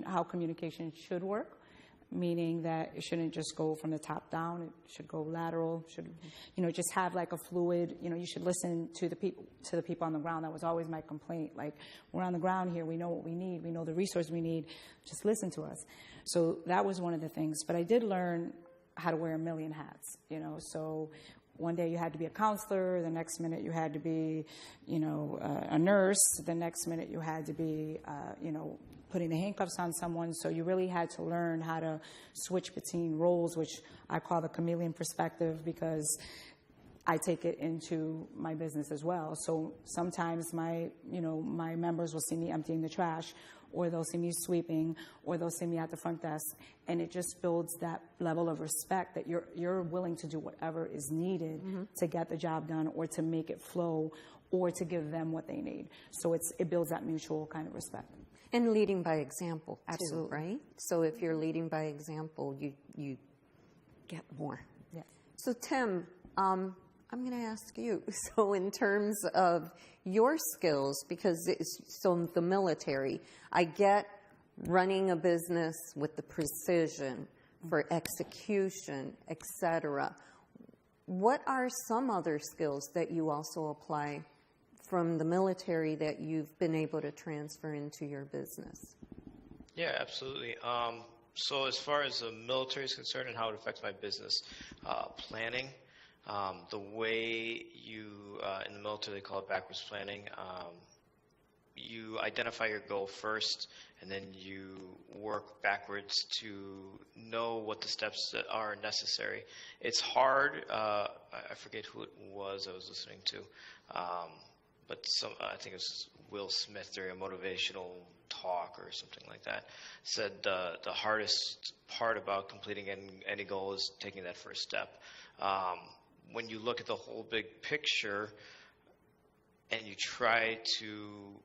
Speaker 5: how communication should work, meaning that it shouldn't just go from the top down. It should go lateral. Should, just have like a fluid. You should listen to the people on the ground. That was always my complaint. Like, we're on the ground here. We know what we need. We know the resource we need. Just listen to us. So that was one of the things. But I did learn how to wear a million hats. So one day you had to be a counselor. The next minute you had to be, a nurse. The next minute you had to be, putting the handcuffs on someone. So you really had to learn how to switch between roles, which I call the chameleon perspective, because I take it into my business as well. So sometimes my members will see me emptying the trash, or they'll see me sweeping, or they'll see me at the front desk. And it just builds that level of respect that you're willing to do whatever is needed to get the job done, or to make it flow, or to give them what they need. So it builds that mutual kind of respect.
Speaker 2: And leading by example,
Speaker 5: Absolutely.
Speaker 2: too, right? So if you're leading by example, you get more.
Speaker 5: Yes.
Speaker 2: So Tim, I'm going to ask you. So in terms of your skills, because the military, I get running a business with the precision for execution, etc. What are some other skills that you also apply from the military that you've been able to transfer into your business?
Speaker 6: Yeah, absolutely. So as far as the military is concerned and how it affects my business, planning, the way you, in the military they call it backwards planning, you identify your goal first, and then you work backwards to know what the steps that are necessary. It's hard. I forget who it was I was listening to. But I think it was Will Smith during a motivational talk or something like that, said the hardest part about completing any goal is taking that first step. When you look at the whole big picture and you try to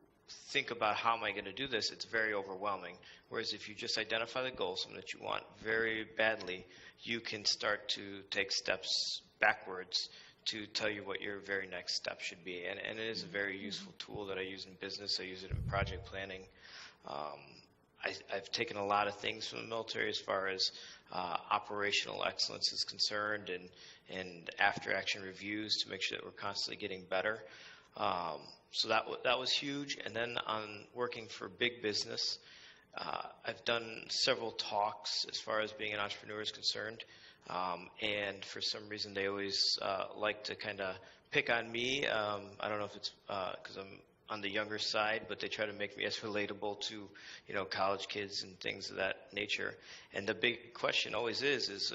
Speaker 6: think about how am I going to do this, it's very overwhelming. Whereas if you just identify the goal, something that you want very badly, you can start to take steps backwards to tell you what your very next step should be. And it is a very useful tool that I use in business. I use it in project planning. I've taken a lot of things from the military as far as operational excellence is concerned, and after-action reviews to make sure that we're constantly getting better. So that was huge. And then on working for big business, I've done several talks as far as being an entrepreneur is concerned. And for some reason, they always like to kind of pick on me. I don't know if it's because I'm on the younger side, but they try to make me as relatable to, college kids and things of that nature. And the big question always is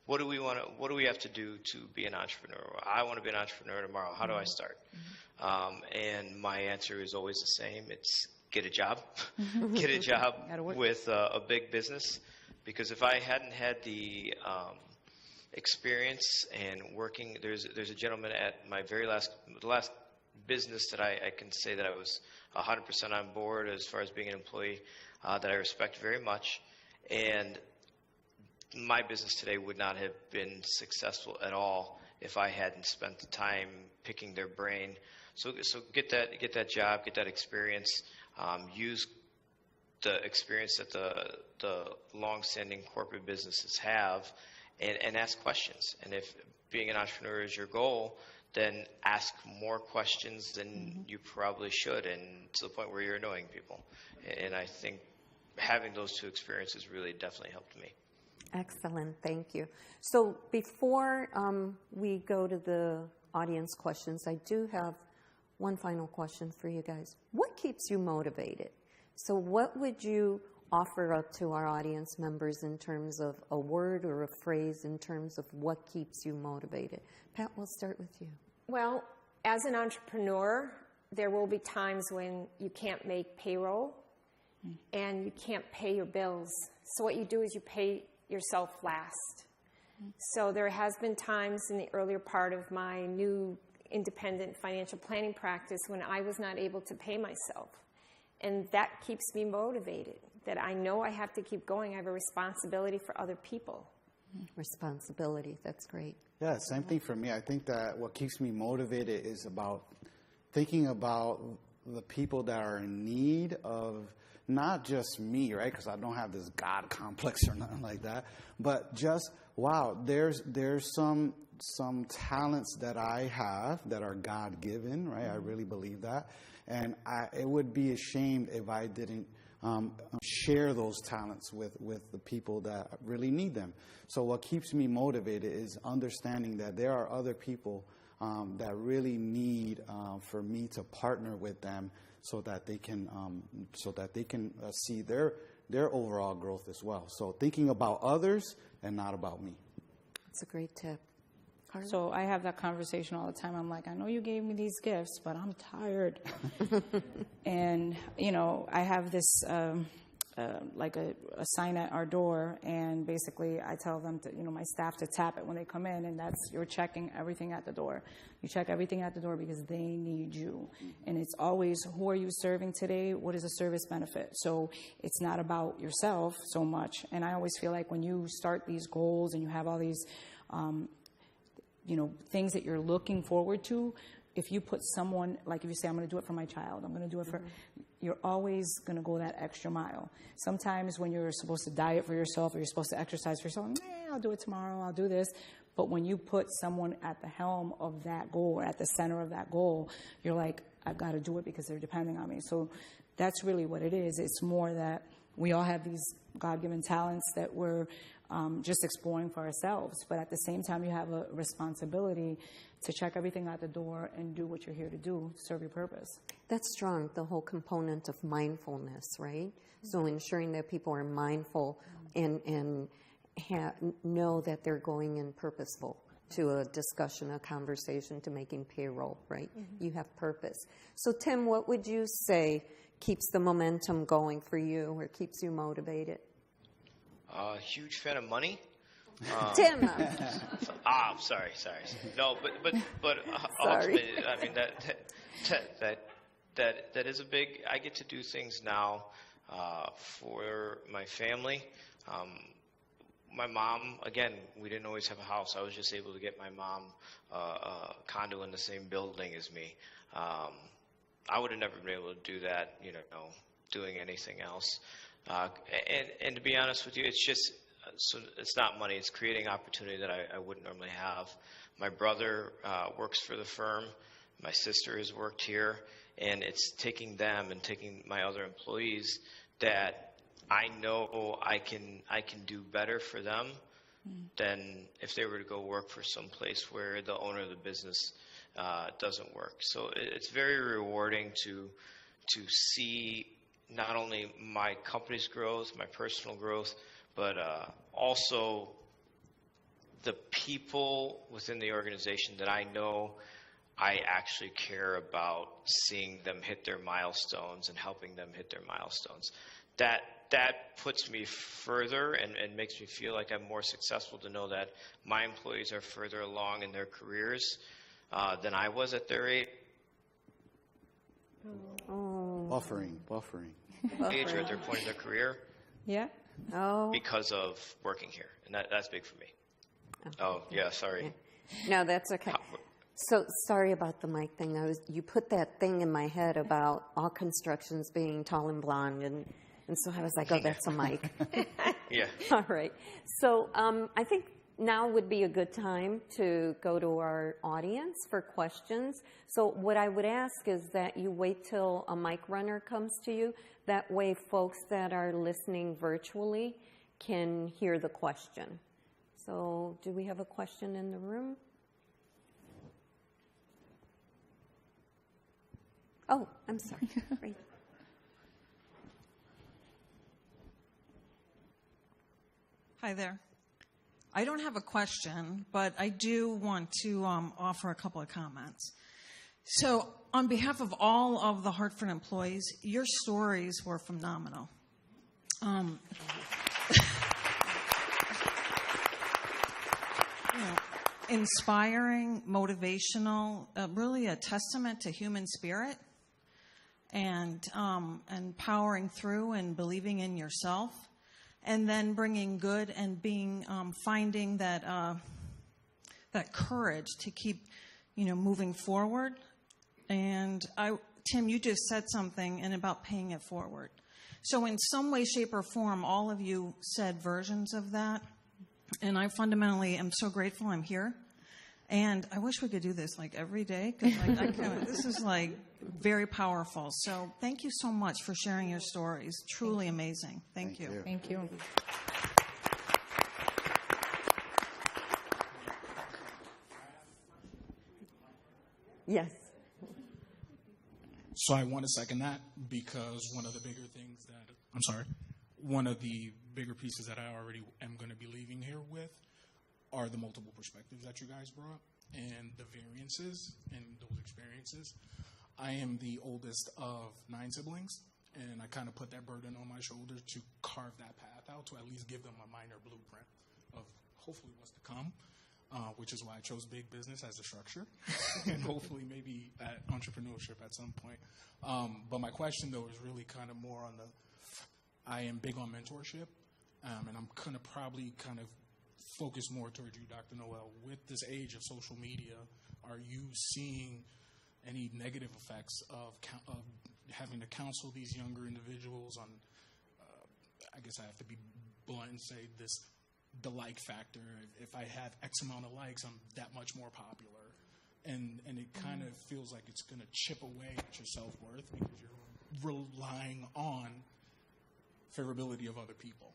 Speaker 6: what do we have to do to be an entrepreneur? I want to be an entrepreneur tomorrow. How do I start? And my answer is always the same. It's get a job. Get a job with a big business. Because if I hadn't had the experience and working, there's a gentleman at my the last business that I can say that I was 100% on board as far as being an employee that I respect very much. And my business today would not have been successful at all if I hadn't spent the time picking their brain. So get that job, get that experience, use the experience that the long-standing corporate businesses have, and ask questions. And if being an entrepreneur is your goal, then ask more questions than you probably should, and to the point where you're annoying people. And I think having those two experiences really definitely helped me.
Speaker 2: Excellent, thank you. So before we go to the audience questions, I do have one final question for you guys. What keeps you motivated? So what would you offer up to our audience members in terms of a word or a phrase in terms of what keeps you motivated? Pat, we'll start with you.
Speaker 4: Well, as an entrepreneur, there will be times when you can't make payroll and you can't pay your bills. So what you do is you pay yourself last. So there has been times in the earlier part of my new independent financial planning practice when I was not able to pay myself. And that keeps me motivated, that I know I have to keep going. I have a responsibility for other people.
Speaker 2: Responsibility, that's great.
Speaker 3: Yeah, same thing for me. I think that what keeps me motivated is about thinking about the people that are in need of not just me, right? Because I don't have this God complex or nothing like that, but just, wow, there's some talents that I have that are God-given, right? I really believe that. And it would be a shame if I didn't share those talents with the people that really need them. So what keeps me motivated is understanding that there are other people that really need for me to partner with them so that they can see their overall growth as well. So thinking about others and not about me.
Speaker 2: That's a great tip. Carla?
Speaker 5: So I have that conversation all the time. I'm like, I know you gave me these gifts, but I'm tired. And, I have this, like a sign at our door, and basically I tell them to, my staff to tap it when they come in, and that's, you're checking everything at the door. You check everything at the door because they need you. And it's always, who are you serving today? What is the service benefit? So it's not about yourself so much. And I always feel like when you start these goals and you have all these, things that you're looking forward to, if you put someone, like if you say, I'm going to do it for my child, I'm going to do it for, you're always going to go that extra mile. Sometimes when you're supposed to diet for yourself or you're supposed to exercise for yourself, I'll do it tomorrow, I'll do this. But when you put someone at the helm of that goal or at the center of that goal, you're like, I've got to do it because they're depending on me. So that's really what it is. It's more that we all have these God-given talents that we're just exploring for ourselves. But at the same time, you have a responsibility to check everything at the door and do what you're here to do, serve your purpose.
Speaker 2: That's strong, the whole component of mindfulness, right? So ensuring that people are mindful and know that they're going in purposeful to a discussion, a conversation, to making payroll, right? You have purpose. So Tim, what would you say keeps the momentum going for you or keeps you motivated?
Speaker 6: Huge fan of money.
Speaker 2: Tim.
Speaker 6: Sorry. No, but
Speaker 2: Sorry.
Speaker 6: ultimately, I mean that is a big. I get to do things now for my family. My mom, again, we didn't always have a house. I was just able to get my mom a condo in the same building as me. I would have never been able to do that, doing anything else. And to be honest with you, it's just, so it's not money. It's creating opportunity that I wouldn't normally have. My brother works for the firm. My sister has worked here. And it's taking them and taking my other employees that I know I can do better for them than if they were to go work for some place where the owner of the business doesn't work. So it's very rewarding to see not only my company's growth, my personal growth, but also the people within the organization that I know I actually care about seeing them hit their milestones and helping them hit their milestones. That puts me further and makes me feel like I'm more successful to know that my employees are further along in their careers than I was at their age.
Speaker 3: Buffering.
Speaker 6: Age or at their point in their career.
Speaker 5: Yeah.
Speaker 2: Oh.
Speaker 6: Because of working here, and that's big for me. Oh yeah, sorry.
Speaker 2: No, that's okay. So sorry about the mic thing. You put that thing in my head about all constructions being tall and blonde, and so I was like, oh, that's a mic.
Speaker 6: Yeah.
Speaker 2: All right. So I think now would be a good time to go to our audience for questions. So what I would ask is that you wait till a mic runner comes to you. That way folks that are listening virtually can hear the question. So do we have a question in the room? Oh, I'm sorry. Right.
Speaker 7: Hi there. I don't have a question, but I do want to offer a couple of comments. So, on behalf of all of the Hartford employees, your stories were phenomenal. Inspiring, motivational, really a testament to human spirit, and powering through and believing in yourself, and then bringing good and being finding that courage to keep moving forward. And Tim, you just said something about paying it forward. So in some way, shape, or form, all of you said versions of that. And I fundamentally am so grateful I'm here. And I wish we could do this like every day, because this is like very powerful. So thank you so much for sharing your stories. Truly amazing. Thank you.
Speaker 5: Thank you.
Speaker 2: Yes.
Speaker 8: So I want to second that, because one of the bigger pieces that I already am going to be leaving here with are the multiple perspectives that you guys brought and the variances in those experiences. I am the oldest of 9 siblings, and I kind of put that burden on my shoulders to carve that path out, to at least give them a minor blueprint of hopefully what's to come, which is why I chose big business as a structure and hopefully maybe at entrepreneurship at some point. But my question, though, is really kind of more on I am big on mentorship, and I'm going to probably kind of focus more towards you, Dr. Noel. With this age of social media, are you seeing any negative effects of having to counsel these younger individuals on, I guess I have to be blunt and say this, the like factor? If I have X amount of likes, I'm that much more popular. And it kind of feels like it's going to chip away at your self-worth because you're relying on favorability of other people.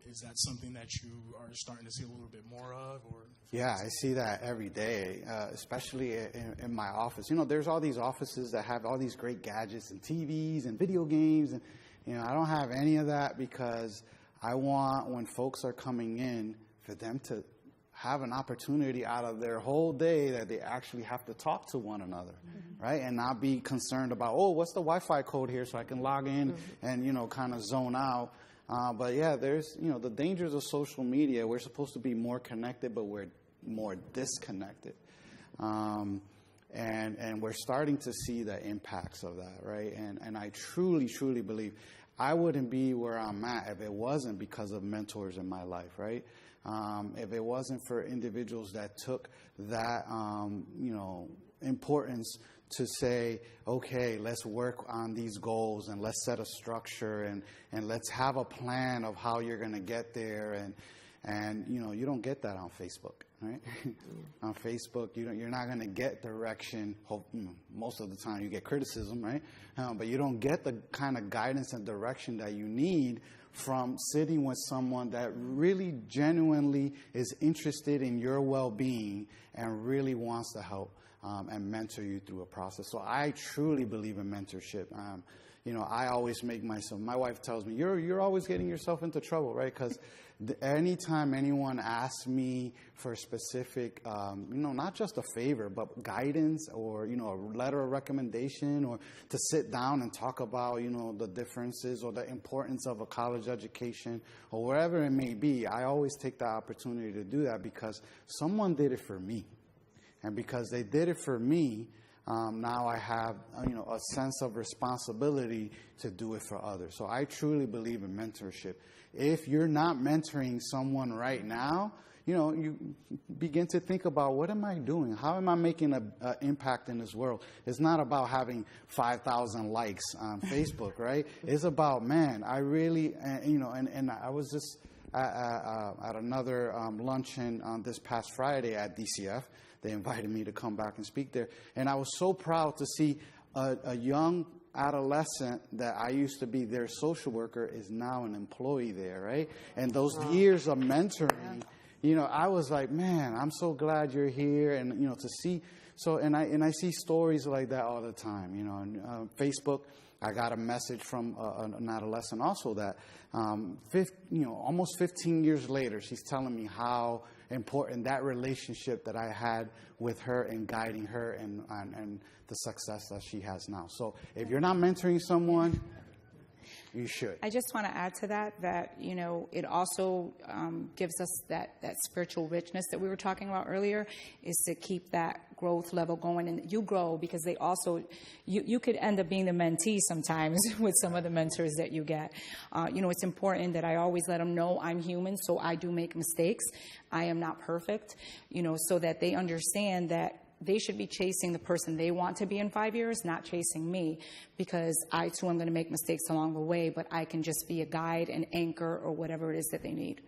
Speaker 8: Is that something that you are starting to see a little bit more of? Or
Speaker 3: Yeah, I see that every day, especially in my office. There's all these offices that have all these great gadgets and TVs and video games. And, I don't have any of that, because I want, when folks are coming in, for them to have an opportunity out of their whole day that they actually have to talk to one another, right? And not be concerned about, what's the Wi-Fi code here so I can log in and, kind of zone out. But yeah, there's, the dangers of social media. We're supposed to be more connected, but we're more disconnected. And we're starting to see the impacts of that, right? And I truly, truly believe I wouldn't be where I'm at if it wasn't because of mentors in my life, right? If it wasn't for individuals that took that, importance to say, okay, let's work on these goals and let's set a structure and let's have a plan of how you're going to get there. And you don't get that on Facebook, right? On Facebook, you're not going to get direction. Most of the time you get criticism, right? But you don't get the kind of guidance and direction that you need from sitting with someone that really genuinely is interested in your well-being and really wants to help and mentor you through a process. So I truly believe in mentorship. I always make myself, my wife tells me, you're always getting yourself into trouble, right? Because anytime anyone asks me for a specific, not just a favor, but guidance or, a letter of recommendation, or to sit down and talk about, the differences or the importance of a college education or wherever it may be, I always take the opportunity to do that because someone did it for me. And because they did it for me, now I have, a sense of responsibility to do it for others. So I truly believe in mentorship. If you're not mentoring someone right now, you begin to think about, what am I doing? How am I making an impact in this world? It's not about having 5,000 likes on Facebook, right? It's about, man, I really, and I was just at another luncheon on this past Friday at DCF. They invited me to come back and speak there. And I was so proud to see a young adolescent that I used to be their social worker is now an employee there, right? And those years of mentoring, I was like, man, I'm so glad you're here. And, to see, and I see stories like that all the time, Facebook. I got a message from an adolescent also that, almost 15 years later, she's telling me how important that relationship that I had with her and guiding her and the success that she has now. So if you're not mentoring someone, you should.
Speaker 5: I just want to add to that, it also gives us that spiritual richness that we were talking about earlier, is to keep that growth level going. And you grow because they also, you could end up being the mentee sometimes with some of the mentors that you get. It's important that I always let them know I'm human, so I do make mistakes. I am not perfect, so that they understand that they should be chasing the person they want to be in 5 years, not chasing me, because I too am going to make mistakes along the way, but I can just be a guide, an anchor, or whatever it is that they need.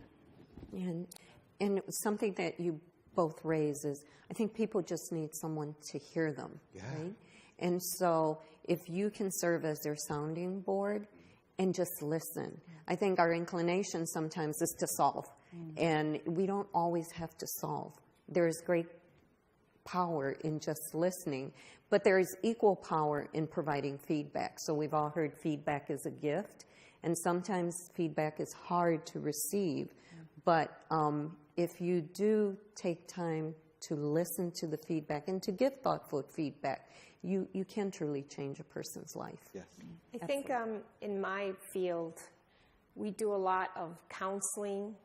Speaker 2: And something that you both raise is, I think people just need someone to hear them, right? And so if you can serve as their sounding board and just listen. I think our inclination sometimes is to solve, and we don't always have to solve. There's great power in just listening, but there is equal power in providing feedback. So we've all heard feedback is a gift, and sometimes feedback is hard to receive. But if you do take time to listen to the feedback and to give thoughtful feedback, you can truly change a person's life.
Speaker 3: Yes.
Speaker 4: I think in my field, we do a lot of counseling,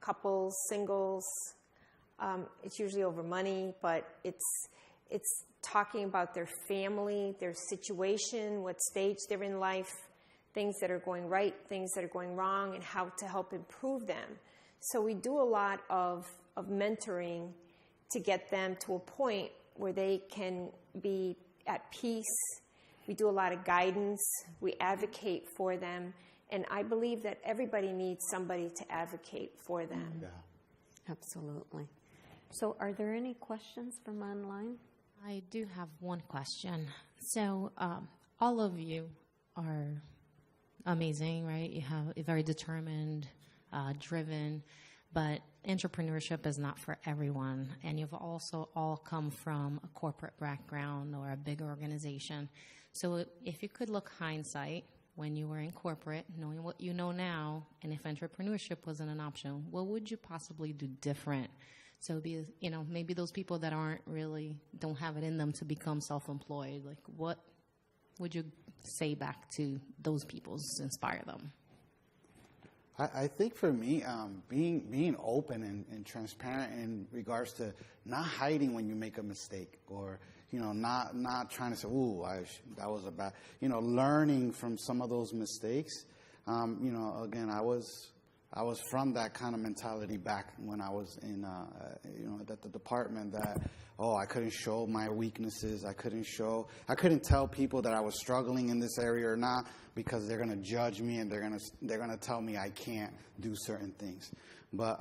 Speaker 4: couples, singles. It's usually over money, but it's talking about their family, their situation, what stage they're in life, things that are going right, things that are going wrong, and how to help improve them. So we do a lot of mentoring to get them to a point where they can be at peace. We do a lot of guidance. We advocate for them. And I believe that everybody needs somebody to advocate for them.
Speaker 3: Yeah.
Speaker 2: Absolutely. So are there any questions from online?
Speaker 9: I do have one question. So all of you are amazing, right? You're very determined, driven, but entrepreneurship is not for everyone. And you've also all come from a corporate background or a big organization. So if you could look hindsight when you were in corporate, knowing what you know now, and if entrepreneurship wasn't an option, what would you possibly do different? So maybe those people that don't have it in them to become self-employed, like what would you say back to those people to inspire them?
Speaker 3: I think for me, being open and transparent in regards to not hiding when you make a mistake, or not trying to say, "Ooh, that was a bad." Learning from some of those mistakes. Again, I was from that kind of mentality back when I was in, at the department, that, I couldn't show my weaknesses. I couldn't tell people that I was struggling in this area or not, because they're going to judge me and they're going to tell me I can't do certain things. But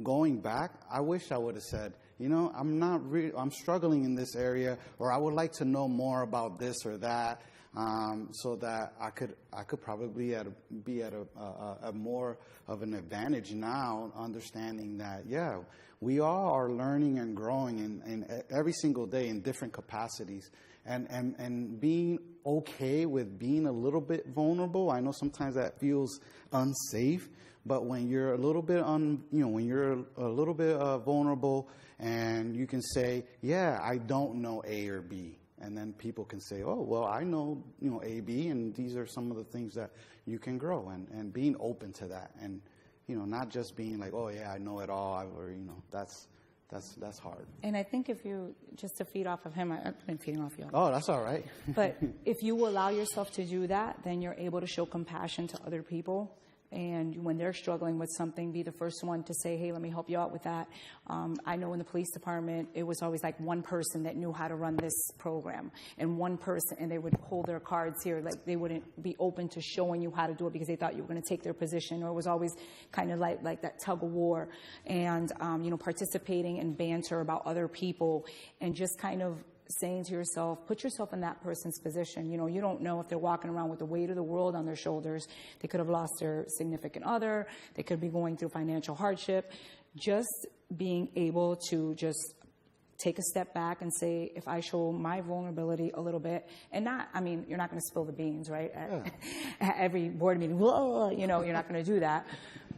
Speaker 3: going back, I wish I would have said, I'm struggling in this area, or I would like to know more about this or that. So that I could probably be at a more of an advantage now, understanding that, we all are learning and growing in every single day in different capacities, and being okay with being a little bit vulnerable. I know sometimes that feels unsafe, but when you're a little bit vulnerable, and you can say, I don't know A or B. And then people can say, I know, A, B, and these are some of the things that you can grow, and being open to that, and, not just being like, I know it all, or, that's hard.
Speaker 5: And I think just to feed off of him, I've been feeding off you.
Speaker 3: Oh, that's all right.
Speaker 5: But if you allow yourself to do that, then you're able to show compassion to other people. And when they're struggling with something, be the first one to say, hey, let me help you out with that. I know in the police department, it was always like one person that knew how to run this program, and one person, and they would hold their cards here. Like, they wouldn't be open to showing you how to do it because they thought you were going to take their position, or it was always kind of like that tug of war, and, participating in banter about other people, and just kind of saying to yourself, put yourself in that person's position. You don't know if they're walking around with the weight of the world on their shoulders. They could have lost their significant other. They could be going through financial hardship. Just being able to just take a step back and say, if I show my vulnerability a little bit, and you're not going to spill the beans, right? At every board meeting, whoa, you're not going to do that.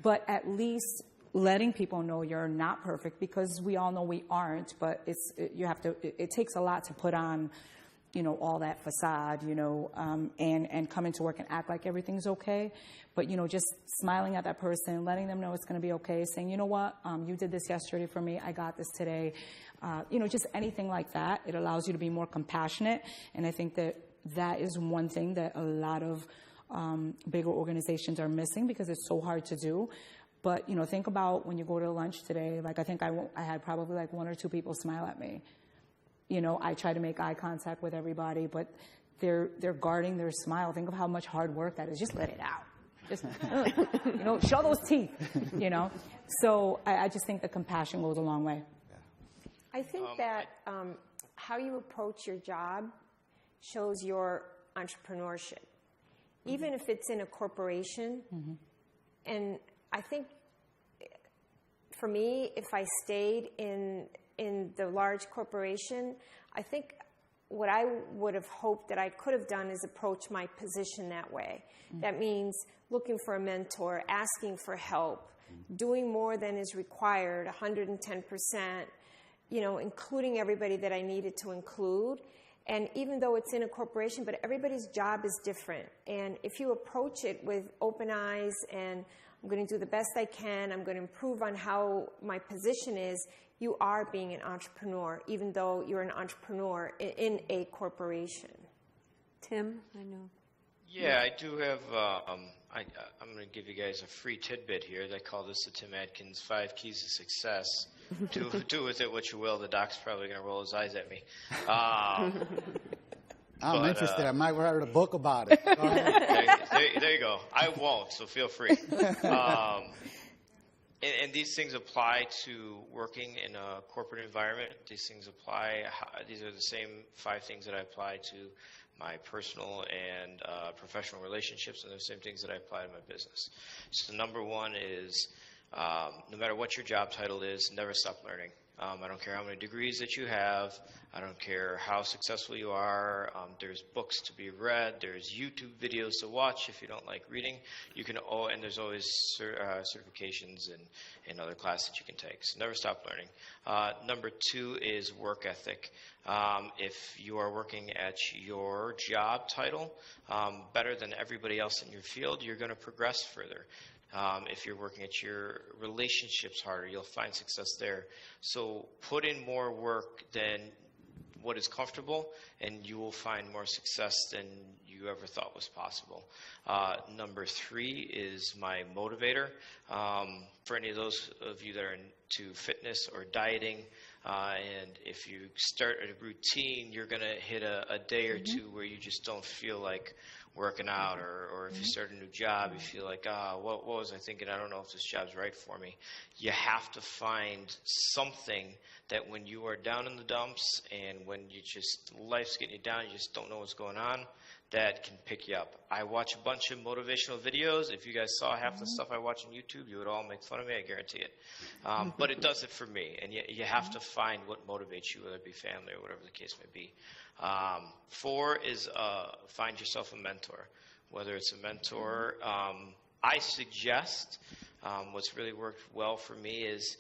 Speaker 5: But at least letting people know you're not perfect, because we all know we aren't, but it takes a lot to put on, all that facade, and come into work and act like everything's okay. But, just smiling at that person, letting them know it's going to be okay, saying, you know what, you did this yesterday for me, I got this today. Just anything like that. It allows you to be more compassionate. And I think that is one thing that a lot of bigger organizations are missing, because it's so hard to do. But, think about when you go to lunch today, like I think I had probably like 1 or 2 people smile at me. I try to make eye contact with everybody, but they're guarding their smile. Think of how much hard work that is. Just let it out. Just, show those teeth, So I just think the compassion goes a long way.
Speaker 4: I think that how you approach your job shows your entrepreneurship, even if it's in a corporation. Mm-hmm. And I think for me, if I stayed in the large corporation, I think what I would have hoped that I could have done is approach my position that way. Mm-hmm. That means looking for a mentor, asking for help, doing more than is required, 110%, including everybody that I needed to include. And even though it's in a corporation, but everybody's job is different. And if you approach it with open eyes and I'm going to do the best I can, I'm going to improve on how my position is, you are being an entrepreneur, even though you're an entrepreneur in a corporation.
Speaker 2: Tim, I know.
Speaker 6: Yeah, I do have, I'm going to give you guys a free tidbit here. They call this the Tim Adkins 5 Keys to Success. Do with it what you will. The doc's probably going to roll his eyes at me.
Speaker 3: I'm interested. I might write a book about it.
Speaker 6: There you go. I won't, so feel free. And these things apply to working in a corporate environment. These things apply. These are the same 5 things that I apply to my personal and professional relationships, and the same things that I apply to my business. So number 1 is no matter what your job title is, never stop learning. I don't care how many degrees that you have. I don't care how successful you are. There's books to be read. There's YouTube videos to watch if you don't like reading. And there's always certifications and other classes that you can take. So never stop learning. Number 2 is work ethic. If you are working at your job title better than everybody else in your field, you're going to progress further. If you're working at your relationships harder, you'll find success there. So put in more work than what is comfortable, and you will find more success than you ever thought was possible. Number 3 is my motivator. For any of those of you that are into fitness or dieting, and if you start a routine, you're going to hit a day or 2 where you just don't feel like working out, or if you start a new job, you feel like, what was I thinking? I don't know if this job's right for me. You have to find something that when you are down in the dumps and when life's getting you down, you just don't know what's going on, that can pick you up. I watch a bunch of motivational videos. If you guys saw half the stuff I watch on YouTube, you would all make fun of me, I guarantee it. But it does it for me, and you have to find what motivates you, whether it be family or whatever the case may be. 4 is find yourself a mentor, whether it's a mentor. I suggest what's really worked well for me is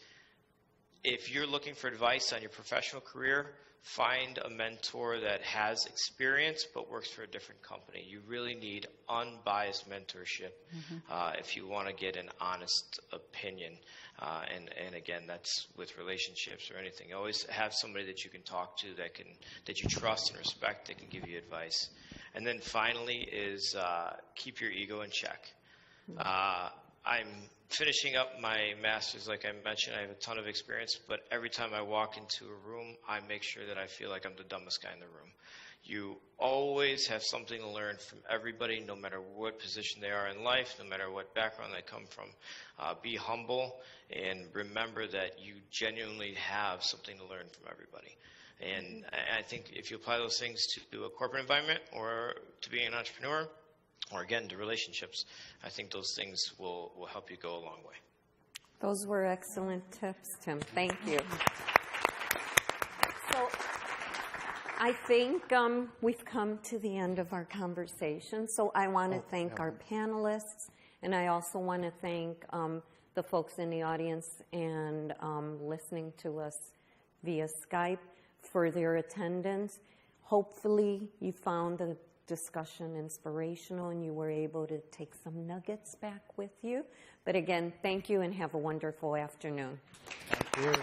Speaker 6: if you're looking for advice on your professional career, find a mentor that has experience but works for a different company. You really need unbiased mentorship if you want to get an honest opinion. And again, that's with relationships or anything. You always have somebody that you can talk to that you trust and respect that can give you advice. And then finally is keep your ego in check. I'm finishing up my master's, like I mentioned. I have a ton of experience, but every time I walk into a room, I make sure that I feel like I'm the dumbest guy in the room. You always have something to learn from everybody, no matter what position they are in life, no matter what background they come from. Be humble and remember that you genuinely have something to learn from everybody. And I think if you apply those things to a corporate environment or to being an entrepreneur, or again, to relationships, I think those things will help you go a long way.
Speaker 2: Those were excellent tips, Tim. Thank you. So I think we've come to the end of our conversation. So I want to thank our panelists, and I also want to thank the folks in the audience and listening to us via Skype for their attendance. Hopefully you found the discussion inspirational and you were able to take some nuggets back with you. But again, thank you and have a wonderful afternoon.
Speaker 3: Thank you.